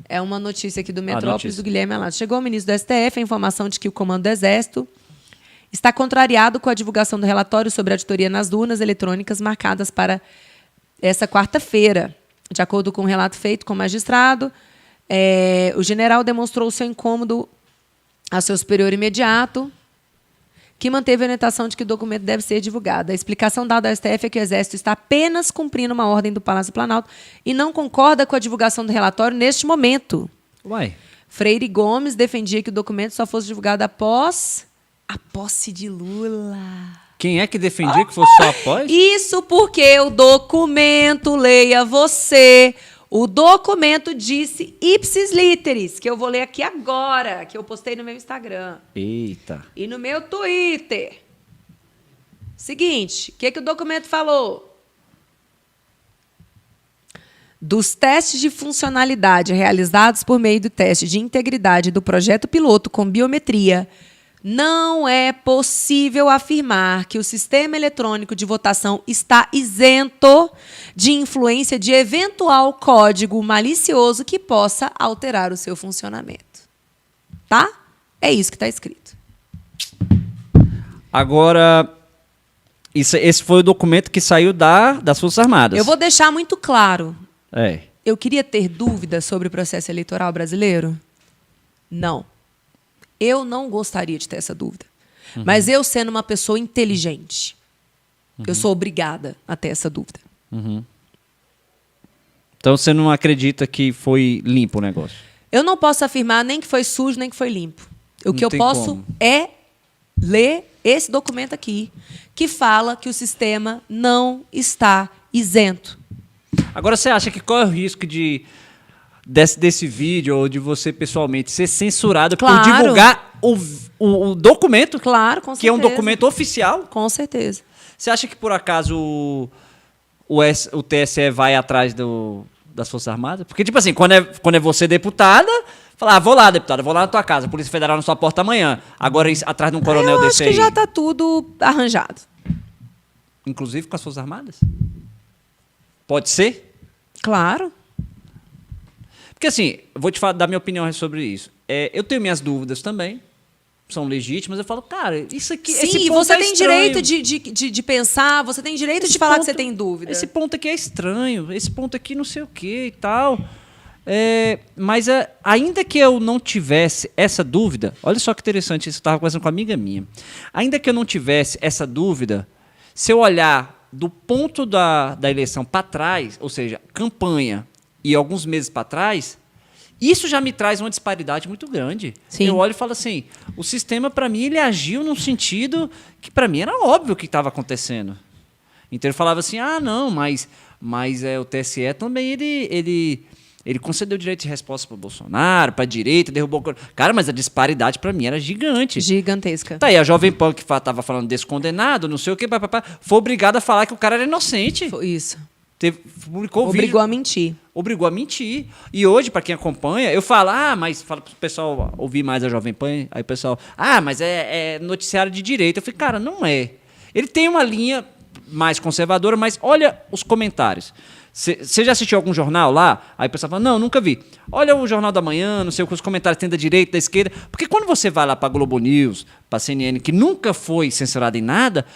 É uma notícia aqui do Metrópolis, do Guilherme Alado. Chegou ao ministro do STF a informação de que o comando do Exército está contrariado com a divulgação do relatório sobre a auditoria nas urnas eletrônicas marcadas para essa quarta-feira. De acordo com o relato feito com o magistrado, o general demonstrou seu incômodo ao seu superior imediato, que manteve a orientação de que o documento deve ser divulgado. A explicação dada ao STF é que o Exército está apenas cumprindo uma ordem do Palácio do Planalto e não concorda com a divulgação do relatório neste momento. Uai. Freire Gomes defendia que o documento só fosse divulgado após a posse de Lula. Quem é que defendia que fosse só após? Isso porque o documento, leia você, o documento disse ipsis literis, que eu vou ler aqui agora, que eu postei no meu Instagram. Eita. E no meu Twitter. Seguinte, o que o documento falou? Dos testes de funcionalidade realizados por meio do teste de integridade do projeto piloto com biometria, não é possível afirmar que o sistema eletrônico de votação está isento de influência de eventual código malicioso que possa alterar o seu funcionamento. Tá? É isso que está escrito. Agora, esse foi o documento que saiu das Forças Armadas. Eu vou deixar muito claro. É. Eu queria ter dúvidas sobre o processo eleitoral brasileiro? Não. Eu não gostaria de ter essa dúvida. Mas eu, sendo uma pessoa inteligente, eu sou obrigada a ter essa dúvida. Então você não acredita que foi limpo o negócio? Eu não posso afirmar nem que foi sujo, nem que foi limpo. O que eu tem posso como. é ler esse documento aqui, que fala que o sistema não está isento. Agora, você acha que qual é o risco desse vídeo ou de você pessoalmente ser censurado por Claro. divulgar o documento? Claro, com certeza. Que é um documento oficial? Com certeza. Você acha que, por acaso, o TSE vai atrás das Forças Armadas? Porque, tipo assim, quando é você deputada, fala, vou lá, deputada, vou lá na tua casa, a Polícia Federal na sua porta amanhã. Agora, atrás de um coronel Eu desse acho que aí. já está tudo arranjado. Inclusive com as Forças Armadas? Pode ser? Claro. Porque, assim, eu vou te dar minha opinião sobre isso. Eu tenho minhas dúvidas também, são legítimas. Eu falo, cara, isso aqui... esse Sim, e ponto você é tem estranho. direito de pensar, você tem direito Esse de falar ponto- que você tem dúvida. Esse ponto aqui é estranho, esse ponto aqui não sei o que e tal. Mas ainda que eu não tivesse essa dúvida, olha só que interessante, isso eu estava conversando com uma amiga minha. Ainda que eu não tivesse essa dúvida, se eu olhar do ponto da eleição para trás, ou seja, campanha e alguns meses para trás, Isso já me traz uma disparidade muito grande. Sim. Eu olho e falo assim, o sistema, para mim, ele agiu num sentido que, para mim, era óbvio o que estava acontecendo. Então, ele falava assim, não, mas o TSE também, ele concedeu direito de resposta para o Bolsonaro, para a direita, derrubou... Cara, mas a disparidade, para mim, era gigante. Gigantesca. Tá aí, a Jovem Pan, que estava falando desse condenado, não sei o quê, foi obrigada a falar que o cara era inocente. Foi isso. Publicou Obrigou vídeo, a mentir. Obrigou a mentir. E hoje, para quem acompanha, eu falo, mas fala pro pessoal ouvir mais a Jovem Pan, aí o pessoal, mas é noticiário de direita. Eu falei, cara, não é. Ele tem uma linha mais conservadora, mas olha os comentários. Você já assistiu algum jornal lá? Aí o pessoal fala, não, nunca vi. Olha o Jornal da Manhã, não sei o que os comentários tem da direita, da esquerda. Porque quando você vai lá para Globo News, para CNN, que nunca foi censurada em nada,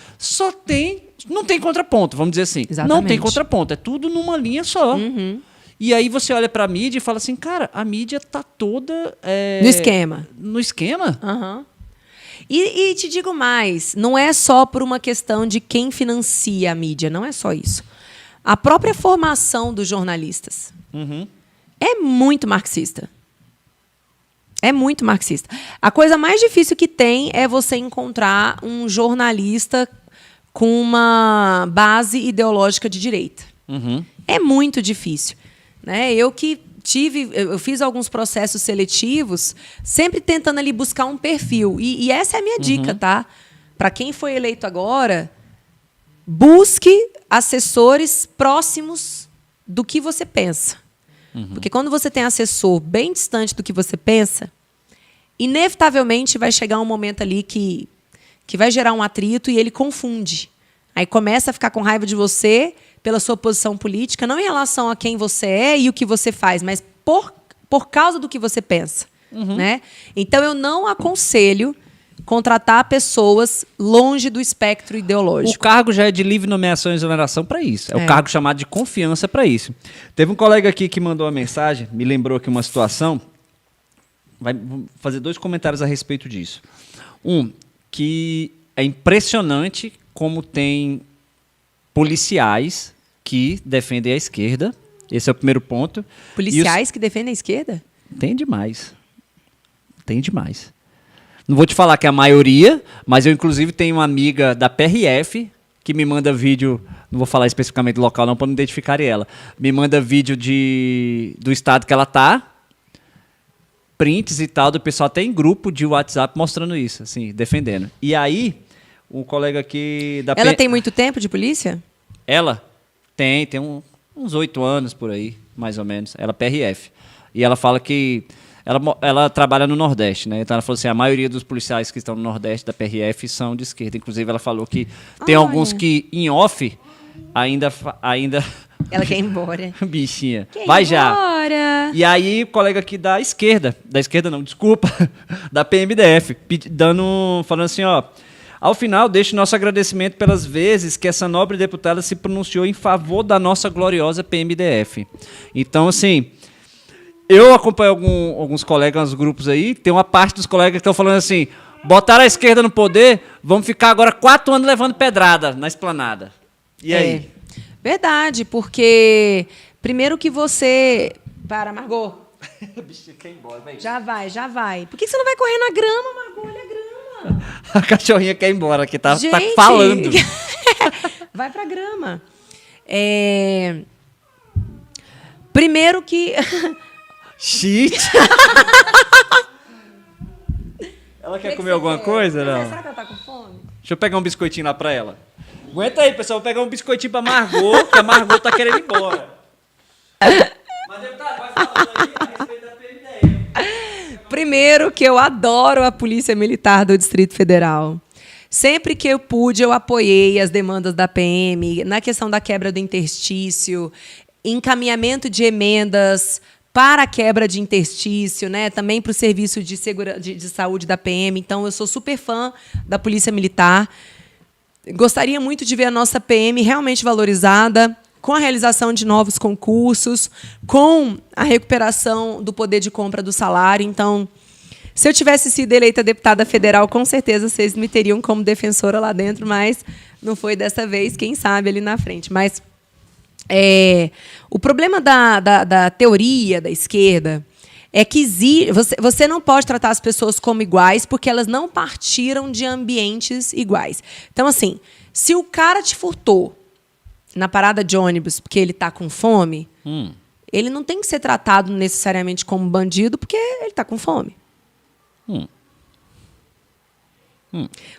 não tem contraponto, vamos dizer assim. Exatamente. Não tem contraponto, é tudo numa linha só. Uhum. E aí você olha para a mídia e fala assim, cara, a mídia tá toda... No esquema. No esquema? Uhum. E te digo mais, não é só por uma questão de quem financia a mídia, não é só isso. A própria formação dos jornalistas é muito marxista. É muito marxista. A coisa mais difícil que tem é você encontrar um jornalista com uma base ideológica de direita. É muito difícil. Né? Eu fiz alguns processos seletivos, sempre tentando ali buscar um perfil. E essa é a minha dica, tá? Para quem foi eleito agora, busque assessores próximos do que você pensa. Porque quando você tem assessor bem distante do que você pensa, inevitavelmente vai chegar um momento ali que vai gerar um atrito e ele confunde. Aí começa a ficar com raiva de você pela sua posição política, não em relação a quem você é e o que você faz, mas por causa do que você pensa. Né? Então, eu não aconselho contratar pessoas longe do espectro ideológico. O cargo já é de livre nomeação e exoneração para isso. É o cargo chamado de confiança para isso. Teve um colega aqui que mandou uma mensagem, me lembrou aqui uma situação. Vou fazer 2 comentários a respeito disso. Que é impressionante como tem policiais que defendem a esquerda. Esse é o primeiro ponto. Policiais que defendem a esquerda? Tem demais. Tem demais. Não vou te falar que é a maioria, mas eu, inclusive, tenho uma amiga da PRF que me manda vídeo, não vou falar especificamente do local não, para não identificar ela, me manda vídeo do estado que ela tá, prints e tal, do pessoal até em grupo de WhatsApp mostrando isso, assim, defendendo. E aí, um colega aqui da Ela tem muito tempo de polícia? Ela tem uns 8 anos por aí, mais ou menos. Ela é PRF. E ela fala que ela trabalha no Nordeste, né? Então ela falou assim, a maioria dos policiais que estão no Nordeste da PRF são de esquerda. Inclusive ela falou que tem alguns que em off ainda Ela quer ir embora. Bichinha. Vai já. E aí o colega aqui da esquerda não, desculpa, da PMDF, falando assim, ao final, deixo nosso agradecimento pelas vezes que essa nobre deputada se pronunciou em favor da nossa gloriosa PMDF. Então, assim, eu acompanho alguns colegas nos grupos aí, tem uma parte dos colegas que estão falando assim, botaram a esquerda no poder, vamos ficar agora 4 anos levando pedrada na esplanada. E aí? Verdade, porque primeiro que você... Para, Margot. Bichinha, quer ir embora, velho. Já vai. Por que você não vai correr na grama, Margot? Olha a grama. A cachorrinha quer ir embora, que tá falando. Vai pra grama. Primeiro que... Shit! Ela quer comer alguma coisa, não? Será que ela tá com fome? Deixa eu pegar um biscoitinho lá pra ela. Aguenta aí, pessoal. Vou pegar um biscoitinho pra Margot, que a Margot tá querendo ir embora. Mas deputado, vai falando aí a respeito da PMDF. Primeiro que eu adoro a Polícia Militar do Distrito Federal. Sempre que eu pude, eu apoiei as demandas da PM na questão da quebra do interstício, encaminhamento de emendas para a quebra de interstício, né? Também para o serviço de saúde da PM. Então, eu sou super fã da Polícia Militar. Gostaria muito de ver a nossa PM realmente valorizada, com a realização de novos concursos, com a recuperação do poder de compra do salário. Então, se eu tivesse sido eleita deputada federal, com certeza vocês me teriam como defensora lá dentro, mas não foi dessa vez, quem sabe ali na frente. Mas o problema da teoria da esquerda é que você não pode tratar as pessoas como iguais porque elas não partiram de ambientes iguais. Então, assim, se o cara te furtou na parada de ônibus porque ele está com fome, ele não tem que ser tratado necessariamente como bandido porque ele está com fome.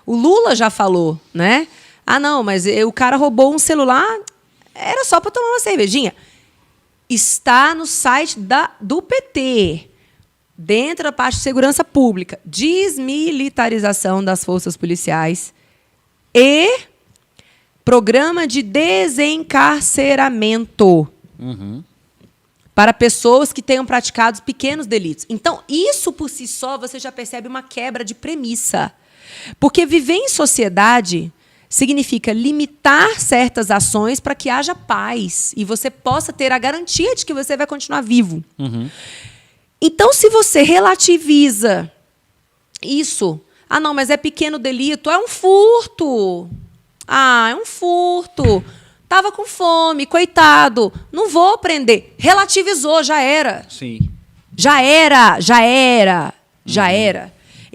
O Lula já falou, né? Ah, não, mas o cara roubou um celular, era só para tomar uma cervejinha. Está no site do PT, dentro da parte de segurança pública, desmilitarização das forças policiais e programa de desencarceramento para pessoas que tenham praticado pequenos delitos. Então, isso por si só, você já percebe uma quebra de premissa. Porque viver em sociedade significa limitar certas ações para que haja paz e você possa ter a garantia de que você vai continuar vivo. Então, se você relativiza isso, ah, não, mas é pequeno delito, é um furto. Ah, é um furto. Estava com fome, coitado, não vou prender. Relativizou, já era. Sim. Já era.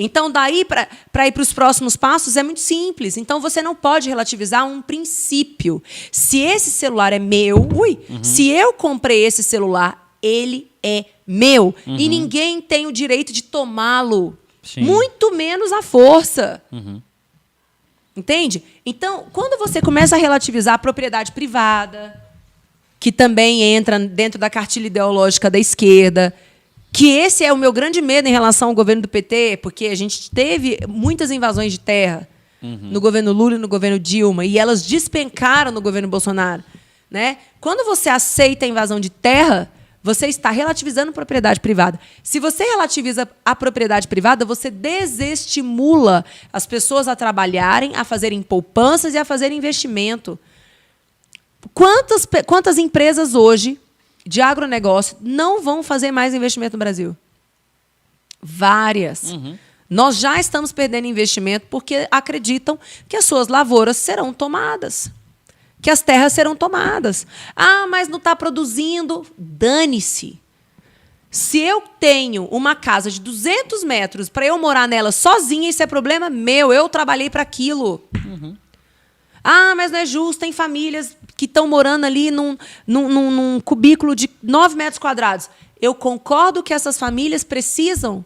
Então, daí, para ir para os próximos passos, é muito simples. Então, você não pode relativizar um princípio. Se esse celular é meu, se eu comprei esse celular, ele é meu. E ninguém tem o direito de tomá-lo. Muito menos à força. Entende? Então, quando você começa a relativizar a propriedade privada, que também entra dentro da cartilha ideológica da esquerda, que esse é o meu grande medo em relação ao governo do PT, porque a gente teve muitas invasões de terra no governo Lula e no governo Dilma, e elas despencaram no governo Bolsonaro. Né? Quando você aceita a invasão de terra, você está relativizando a propriedade privada. Se você relativiza a propriedade privada, você desestimula as pessoas a trabalharem, a fazerem poupanças e a fazerem investimento. Quantas empresas hoje de agronegócio não vão fazer mais investimento no Brasil? Várias. Nós já estamos perdendo investimento porque acreditam que as suas lavouras serão tomadas, que as terras serão tomadas. Ah, mas não está produzindo. Dane-se. Se eu tenho uma casa de 200 metros para eu morar nela sozinha, isso é problema meu. Eu trabalhei para aquilo. Ah, mas não é justo. Tem famílias que estão morando ali num cubículo de 9 metros quadrados. Eu concordo que essas famílias precisam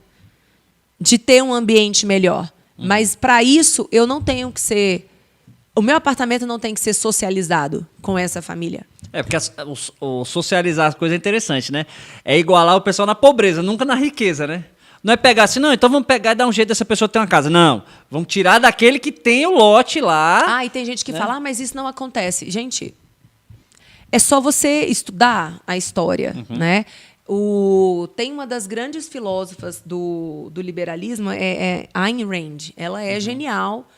de ter um ambiente melhor. Mas, para isso, eu não tenho que ser... O meu apartamento não tem que ser socializado com essa família. É, porque o socializar as coisas é interessante, né? É igualar o pessoal na pobreza, nunca na riqueza, né? Não é pegar assim, não, então vamos pegar e dar um jeito dessa pessoa ter uma casa. Não, vamos tirar daquele que tem o lote lá. Ah, e tem gente que fala, mas isso não acontece. Gente, é só você estudar a história, né? Tem uma das grandes filósofas do liberalismo, é Ayn Rand. Ela é genial,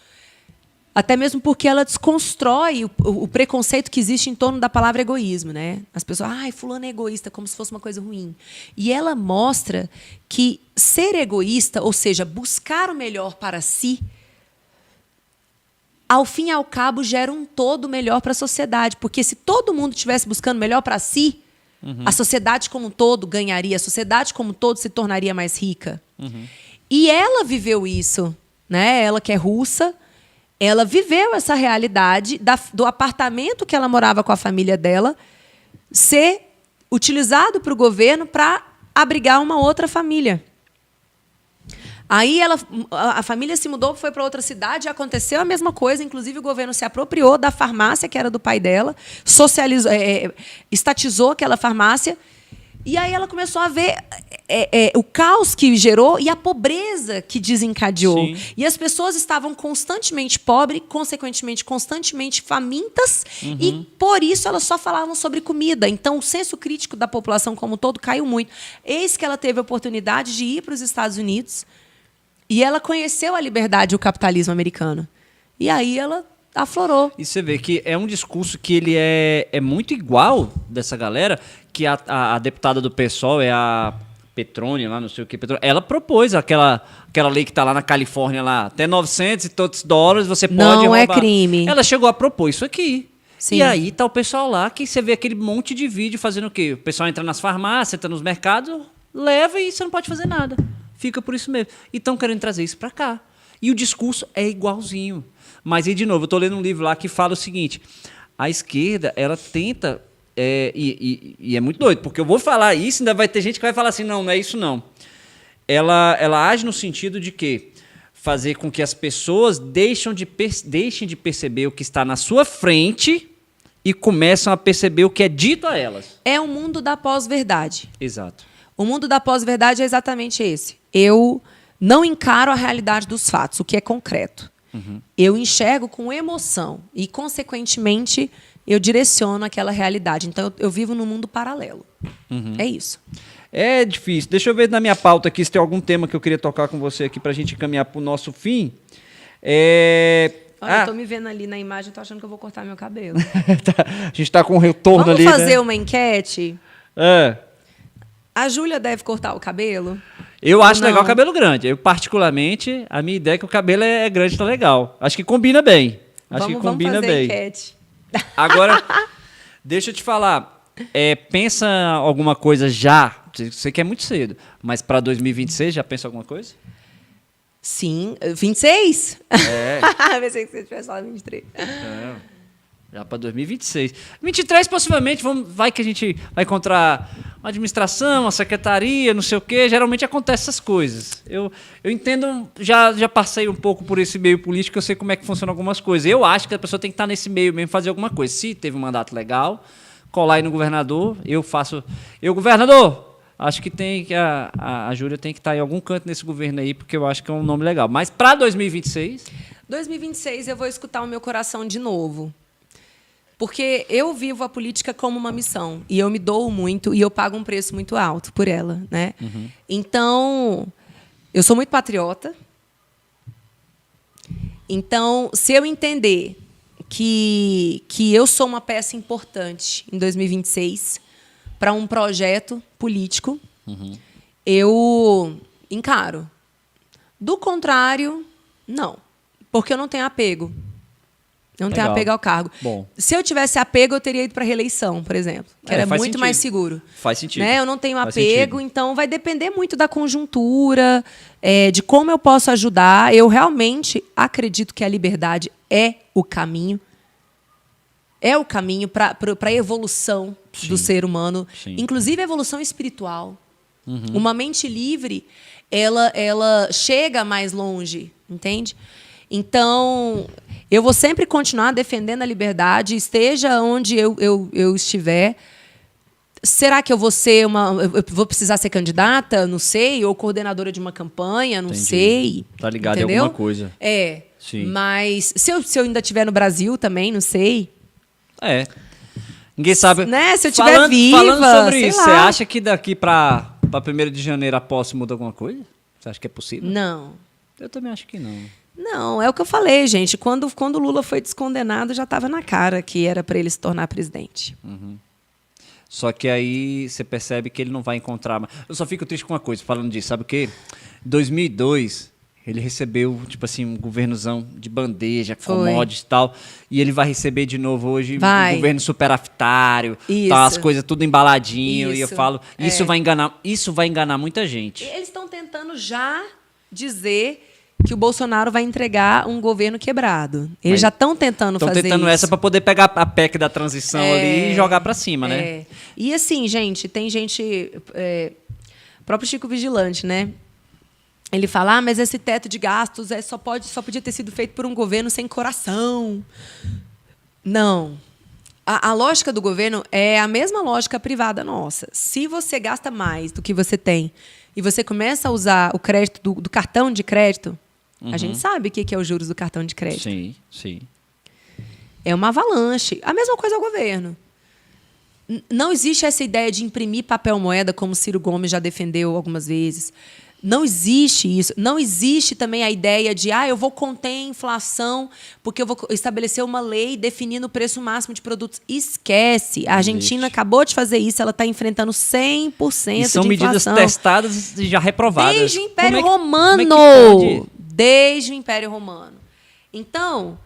até mesmo porque ela desconstrói o preconceito que existe em torno da palavra egoísmo, né? As pessoas, fulano é egoísta, como se fosse uma coisa ruim. E ela mostra que ser egoísta, ou seja, buscar o melhor para si, ao fim e ao cabo, gera um todo melhor para a sociedade. Porque se todo mundo estivesse buscando o melhor para si, a sociedade como um todo ganharia, a sociedade como um todo se tornaria mais rica. E ela viveu isso, né? Ela que é russa, ela viveu essa realidade do apartamento que ela morava com a família dela ser utilizado para o governo para abrigar uma outra família. Aí a família se mudou, foi para outra cidade, aconteceu a mesma coisa, inclusive o governo se apropriou da farmácia que era do pai dela, socializou, estatizou aquela farmácia, e aí ela começou a ver o caos que gerou e a pobreza que desencadeou. Sim. E as pessoas estavam constantemente pobres, consequentemente, constantemente famintas, e por isso elas só falavam sobre comida. Então, o senso crítico da população como um todo caiu muito. Eis que ela teve a oportunidade de ir para os Estados Unidos e ela conheceu a liberdade e o capitalismo americano. E aí ela aflorou. E você vê que é um discurso que ele é muito igual dessa galera, que a deputada do PSOL é a Petrônia, lá não sei o que, ela propôs aquela lei que está lá na Califórnia, lá, até 900 e tantos dólares você pode roubar. Não é crime. Ela chegou a propor isso aqui. Sim. E aí tá o pessoal lá, que você vê aquele monte de vídeo fazendo o quê? O pessoal entra nas farmácias, entra nos mercados, leva e você não pode fazer nada. Fica por isso mesmo. E estão querendo trazer isso para cá. E o discurso é igualzinho. Mas aí, de novo, eu estou lendo um livro lá que fala o seguinte, a esquerda, ela tenta, e é muito doido, porque eu vou falar isso, ainda vai ter gente que vai falar assim, não é isso não. Ela age no sentido de que fazer com que as pessoas deixem de perceber o que está na sua frente e começam a perceber o que é dito a elas. É o mundo da pós-verdade. Exato. O mundo da pós-verdade é exatamente esse. Eu não encaro a realidade dos fatos, o que é concreto. Eu enxergo com emoção e, consequentemente, eu direciono aquela realidade. Então, eu vivo num mundo paralelo. É isso. É difícil. Deixa eu ver na minha pauta aqui se tem algum tema que eu queria tocar com você aqui para a gente caminhar para o nosso fim. Olha, eu tô me vendo ali na imagem, tô achando que eu vou cortar meu cabelo. A gente está com um retorno ali. Vamos fazer né? uma enquete? A Júlia deve cortar o cabelo? Eu acho legal o cabelo grande. Eu, particularmente, a minha ideia é que o cabelo é grande, tá legal. Acho que combina bem. Vamos fazer bem. Enquete. Agora, deixa eu te falar. Pensa alguma coisa já? Sei que é muito cedo, mas para 2026 já pensa alguma coisa? Sim. 26? Pensei que você tivesse falado 23. Já para 2026. 23, possivelmente, vai que a gente vai encontrar uma administração, uma secretaria, não sei o quê. Geralmente acontecem essas coisas. Eu entendo, já passei um pouco por esse meio político, eu sei como é que funcionam algumas coisas. Eu acho que a pessoa tem que estar nesse meio mesmo, fazer alguma coisa. Se teve um mandato legal, colar aí no governador, governador, acho que a Júlia tem que estar em algum canto nesse governo aí, porque eu acho que é um nome legal. Mas para 2026... 2026 eu vou escutar o meu coração de novo. Porque eu vivo a política como uma missão. E eu me dou muito e eu pago um preço muito alto por ela, né? Então, eu sou muito patriota. Então, se eu entender que eu sou uma peça importante em 2026 para um projeto político, eu encaro. Do contrário, não. Porque eu não tenho apego. Eu não tenho apego ao cargo. Bom. Se eu tivesse apego, eu teria ido para a reeleição, por exemplo. Que era muito mais seguro. Faz sentido. Né? Eu não tenho apego, então vai depender muito da conjuntura, de como eu posso ajudar. Eu realmente acredito que a liberdade é o caminho. É o caminho para a evolução do ser humano. Sim. Inclusive a evolução espiritual. Uma mente livre, ela chega mais longe, entende? Então, eu vou sempre continuar defendendo a liberdade, esteja onde eu estiver. Será que eu vou vou precisar ser candidata? Não sei. Ou coordenadora de uma campanha? Não sei. Tá ligado Entendeu? em alguma coisa. Sim. Mas se eu ainda estiver no Brasil também, não sei. Ninguém sabe. Né? Se eu estiver viva, falando sobre isso, lá. você acha que daqui para 1º de janeiro a posse muda alguma coisa? Você acha que é possível? Não. Eu também acho que não. Não, é o que eu falei, gente. Quando o Lula foi descondenado, já estava na cara que era para ele se tornar presidente. Só que aí você percebe que ele não vai encontrar... Eu só fico triste com uma coisa, falando disso. Sabe o quê? Em 2002, ele recebeu, tipo assim, um governozão de bandeja, commodities e tal. E ele vai receber de novo hoje um governo superafitário, tá, as coisas tudo embaladinho. Isso. E eu falo, isso vai enganar muita gente. Eles estão tentando já dizer que o Bolsonaro vai entregar um governo quebrado. Eles já estão tentando fazer isso. Estão tentando essa para poder pegar a PEC da transição ali e jogar para cima, né? E assim, gente, tem gente... próprio Chico Vigilante, né? Ele fala, mas esse teto de gastos só podia ter sido feito por um governo sem coração. Não. A lógica do governo é a mesma lógica privada nossa. Se você gasta mais do que você tem e você começa a usar o crédito do cartão de crédito, a gente sabe o que é os juros do cartão de crédito. Sim, sim. É uma avalanche. A mesma coisa ao governo. Não existe essa ideia de imprimir papel moeda, como Ciro Gomes já defendeu algumas vezes. Não existe isso. Não existe também a ideia de eu vou conter a inflação porque eu vou estabelecer uma lei definindo o preço máximo de produtos. Esquece. A Argentina acabou de fazer isso, ela está enfrentando 100% de inflação. E são medidas testadas e já reprovadas. Desde o Império Romano. Desde o Império Romano. Então,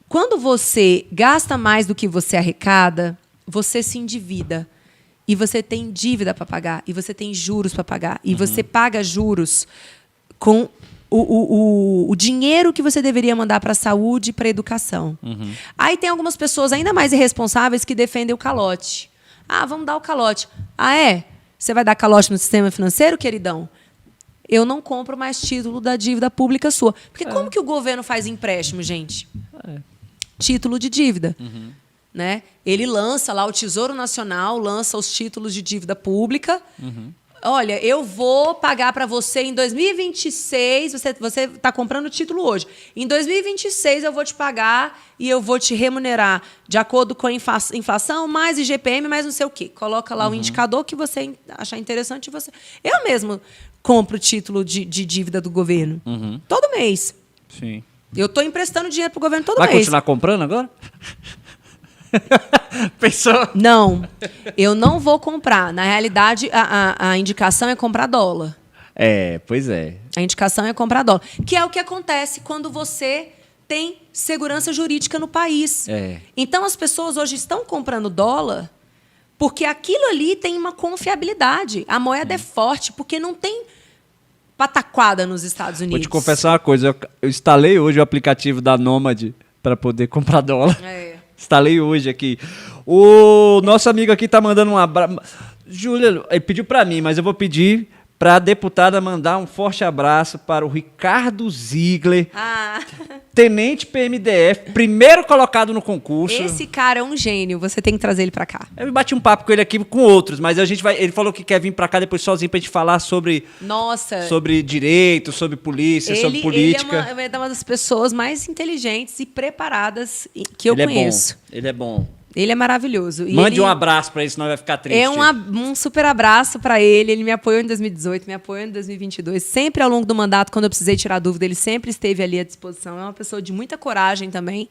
quando você gasta mais do que você arrecada, você se endivida. e você tem dívida para pagar, e você tem juros para pagar, e você paga juros com o dinheiro que você deveria mandar para a saúde e para a educação. Aí tem algumas pessoas ainda mais irresponsáveis que defendem o calote. Ah, vamos dar o calote. Ah, é? Você vai dar calote no sistema financeiro, queridão? Eu não compro mais título da dívida pública sua. Porque como que o governo faz empréstimo, gente? Título de dívida. Né? Ele lança lá, o Tesouro Nacional lança os títulos de dívida pública. Olha, eu vou pagar para você em 2026, você está comprando o título hoje. Em 2026 eu vou te pagar e eu vou te remunerar de acordo com a inflação, mais IGPM, mais não sei o quê. Coloca lá o indicador que você achar interessante. Eu mesmo compro o título de dívida do governo. Todo mês. Sim. Eu estou emprestando dinheiro para o governo todo mês. Vai continuar comprando agora? Pensou? Não, eu não vou comprar. Na realidade, a indicação é comprar dólar. Pois é. A indicação é comprar dólar. Que é o que acontece quando você tem segurança jurídica no país. Então, as pessoas hoje estão comprando dólar porque aquilo ali tem uma confiabilidade. A moeda é forte porque não tem pataquada nos Estados Unidos. Vou te confessar uma coisa. Eu instalei hoje o aplicativo da Nômade para poder comprar dólar. Instalei hoje aqui. O nosso amigo aqui tá mandando um abraço. Júlia, ele pediu para mim, mas eu vou pedir para a deputada mandar um forte abraço para o Ricardo Ziegler, tenente PMDF, primeiro colocado no concurso. Esse cara é um gênio, você tem que trazer ele para cá. Eu bati um papo com ele aqui com outros, mas a gente vai. Ele falou que quer vir para cá depois sozinho pra gente falar sobre direito, sobre polícia, sobre política. Ele é uma das pessoas mais inteligentes e preparadas que eu conheço. Ele é bom. Ele é maravilhoso. Mande um abraço para ele, senão vai ficar triste. É um super abraço para ele. Ele me apoiou em 2018, me apoiou em 2022. Sempre ao longo do mandato, quando eu precisei tirar dúvida, ele sempre esteve ali à disposição. É uma pessoa de muita coragem também.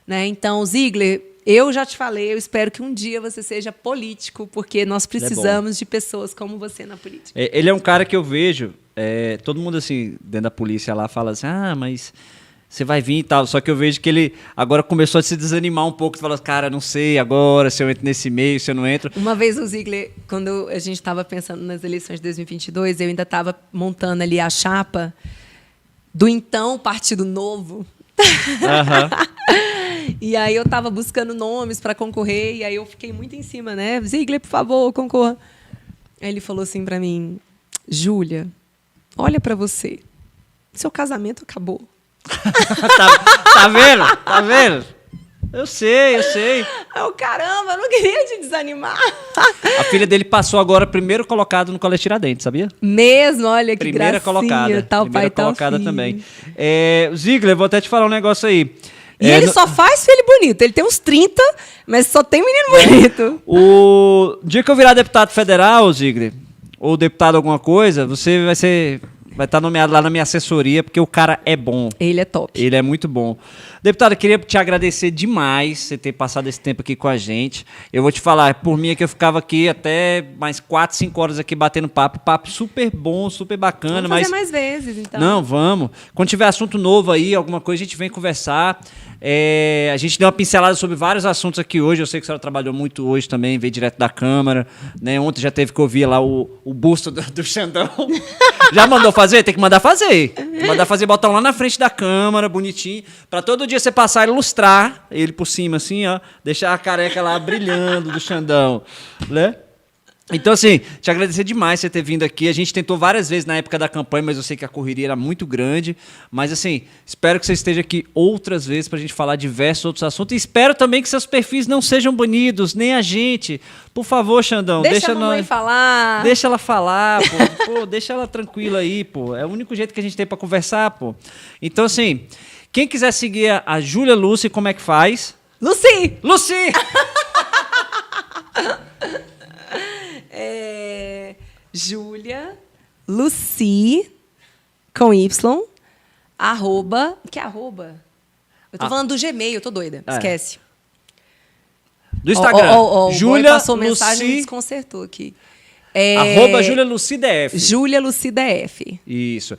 Né? Então, Ziegler, eu já te falei, eu espero que um dia você seja político, porque nós precisamos de pessoas como você na política. Ele é um cara que eu vejo, todo mundo assim, dentro da polícia lá, fala assim, mas... você vai vir e tal, só que eu vejo que ele agora começou a se desanimar um pouco, fala, cara, não sei agora se eu entro nesse meio, se eu não entro. Uma vez o Ziegler, quando a gente estava pensando nas eleições de 2022, eu ainda estava montando ali a chapa do então Partido Novo. E aí eu estava buscando nomes para concorrer, e aí eu fiquei muito em cima, né? Ziegler, por favor, concorra. Aí ele falou assim para mim, Júlia, olha para você, seu casamento acabou. Tá vendo? Tá vendo? Eu sei. Caramba, eu não queria te desanimar. A filha dele passou agora primeiro colocado no Colégio Tiradentes, sabia? Mesmo, olha que primeira gracinha. Colocada. Tal primeira pai, colocada tal também. Ziegler, vou até te falar um negócio aí. E ele só faz filho bonito. Ele tem uns 30, mas só tem menino bonito. O dia que eu virar deputado federal, Ziegler, ou deputado alguma coisa, você vai estar nomeado lá na minha assessoria, porque o cara é bom. Ele é top. Ele é muito bom. Deputada, queria te agradecer demais você ter passado esse tempo aqui com a gente. Eu vou te falar, por mim é que eu ficava aqui até mais 4, 5 horas aqui batendo papo. Papo super bom, super bacana. Vamos fazer mais vezes, então. Não, vamos. Quando tiver assunto novo aí, alguma coisa, a gente vem conversar. A gente deu uma pincelada sobre vários assuntos aqui hoje. Eu sei que a senhora trabalhou muito hoje também, veio direto da Câmara. Né? Ontem já teve que ouvir lá o busto do Xandão. Já mandou fazer? Tem que mandar fazer. Tem que mandar fazer, botar lá na frente da Câmara, bonitinho, para todo dia você passar e ilustrar ele por cima, assim, ó. Deixar a careca lá brilhando do Xandão. Né? Então, assim, te agradecer demais você ter vindo aqui. A gente tentou várias vezes na época da campanha, mas eu sei que a correria era muito grande. Mas, assim, espero que você esteja aqui outras vezes pra gente falar diversos outros assuntos. E espero também que seus perfis não sejam banidos, nem a gente. Por favor, Xandão, deixa a mamãe falar. Deixa ela falar, pô. Pô, deixa ela tranquila aí, pô. É o único jeito que a gente tem pra conversar, pô. Então, assim, quem quiser seguir a Júlia Lucy, como é que faz? Lucy! Júlia Lucy com Y @ que arroba? Eu tô falando do Gmail, eu tô doida. Esquece. Do Instagram. Júlia passou mensagem e desconcertou aqui. @ Júlia Lucy DF. Júlia Lucy DF. Isso.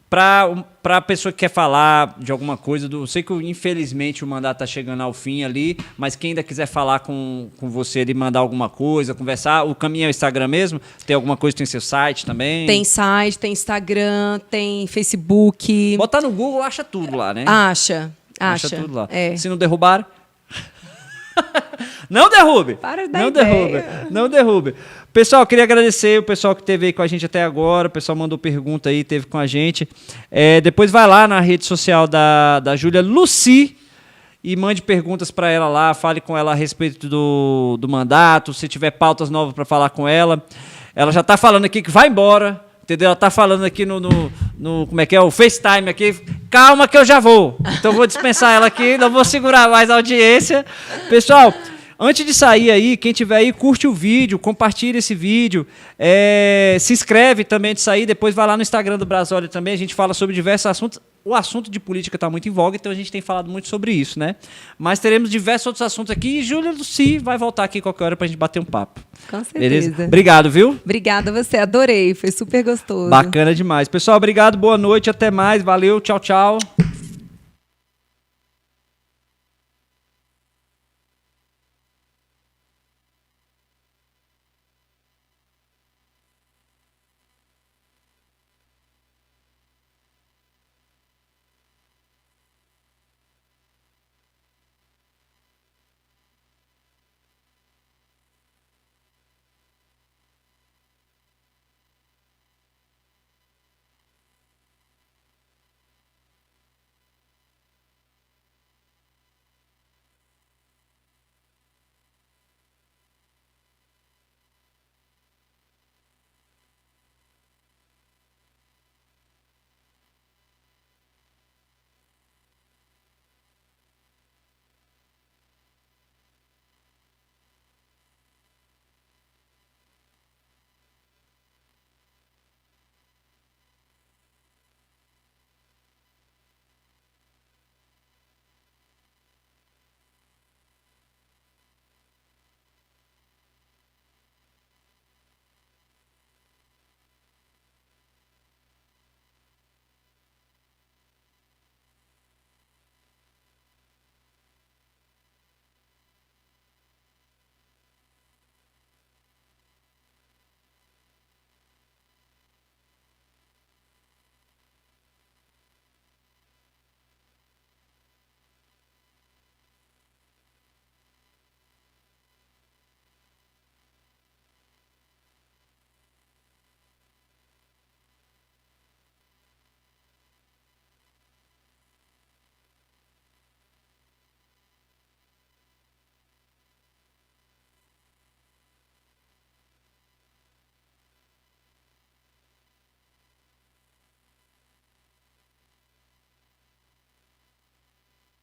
Pra pessoa que quer falar de alguma coisa, eu sei que infelizmente o mandato tá chegando ao fim ali, mas quem ainda quiser falar com você, ele mandar alguma coisa, conversar, o caminho é o Instagram mesmo? Tem alguma coisa, tem seu site também? Tem site, tem Instagram, tem Facebook. Botar no Google, acha tudo lá, né? Acha tudo lá. É. Se não derrubar... Não derrube! Para de dar Não ideia. derrube! Não derrube! Pessoal, queria agradecer o pessoal que esteve aí com a gente até agora. O pessoal mandou pergunta aí, esteve com a gente. Depois vai lá na rede social da Júlia Lucy e mande perguntas para ela lá. Fale com ela a respeito do mandato. Se tiver pautas novas para falar com ela. Ela já está falando aqui que vai embora. Entendeu? Ela está falando aqui no como é que é? O FaceTime aqui. Calma que eu já vou. Então vou dispensar ela aqui. Não vou segurar mais a audiência. Pessoal... Antes de sair aí, quem tiver aí, curte o vídeo, compartilha esse vídeo, se inscreve também de sair, depois vai lá no Instagram do Brasólia também, a gente fala sobre diversos assuntos. O assunto de política está muito em voga, então a gente tem falado muito sobre isso, né? Mas teremos diversos outros assuntos aqui e Júlia Lucy vai voltar aqui qualquer hora para a gente bater um papo. Com certeza. Beleza? Obrigado, viu? Obrigada a você, adorei, foi super gostoso. Bacana demais. Pessoal, obrigado, boa noite, até mais, valeu, tchau, tchau.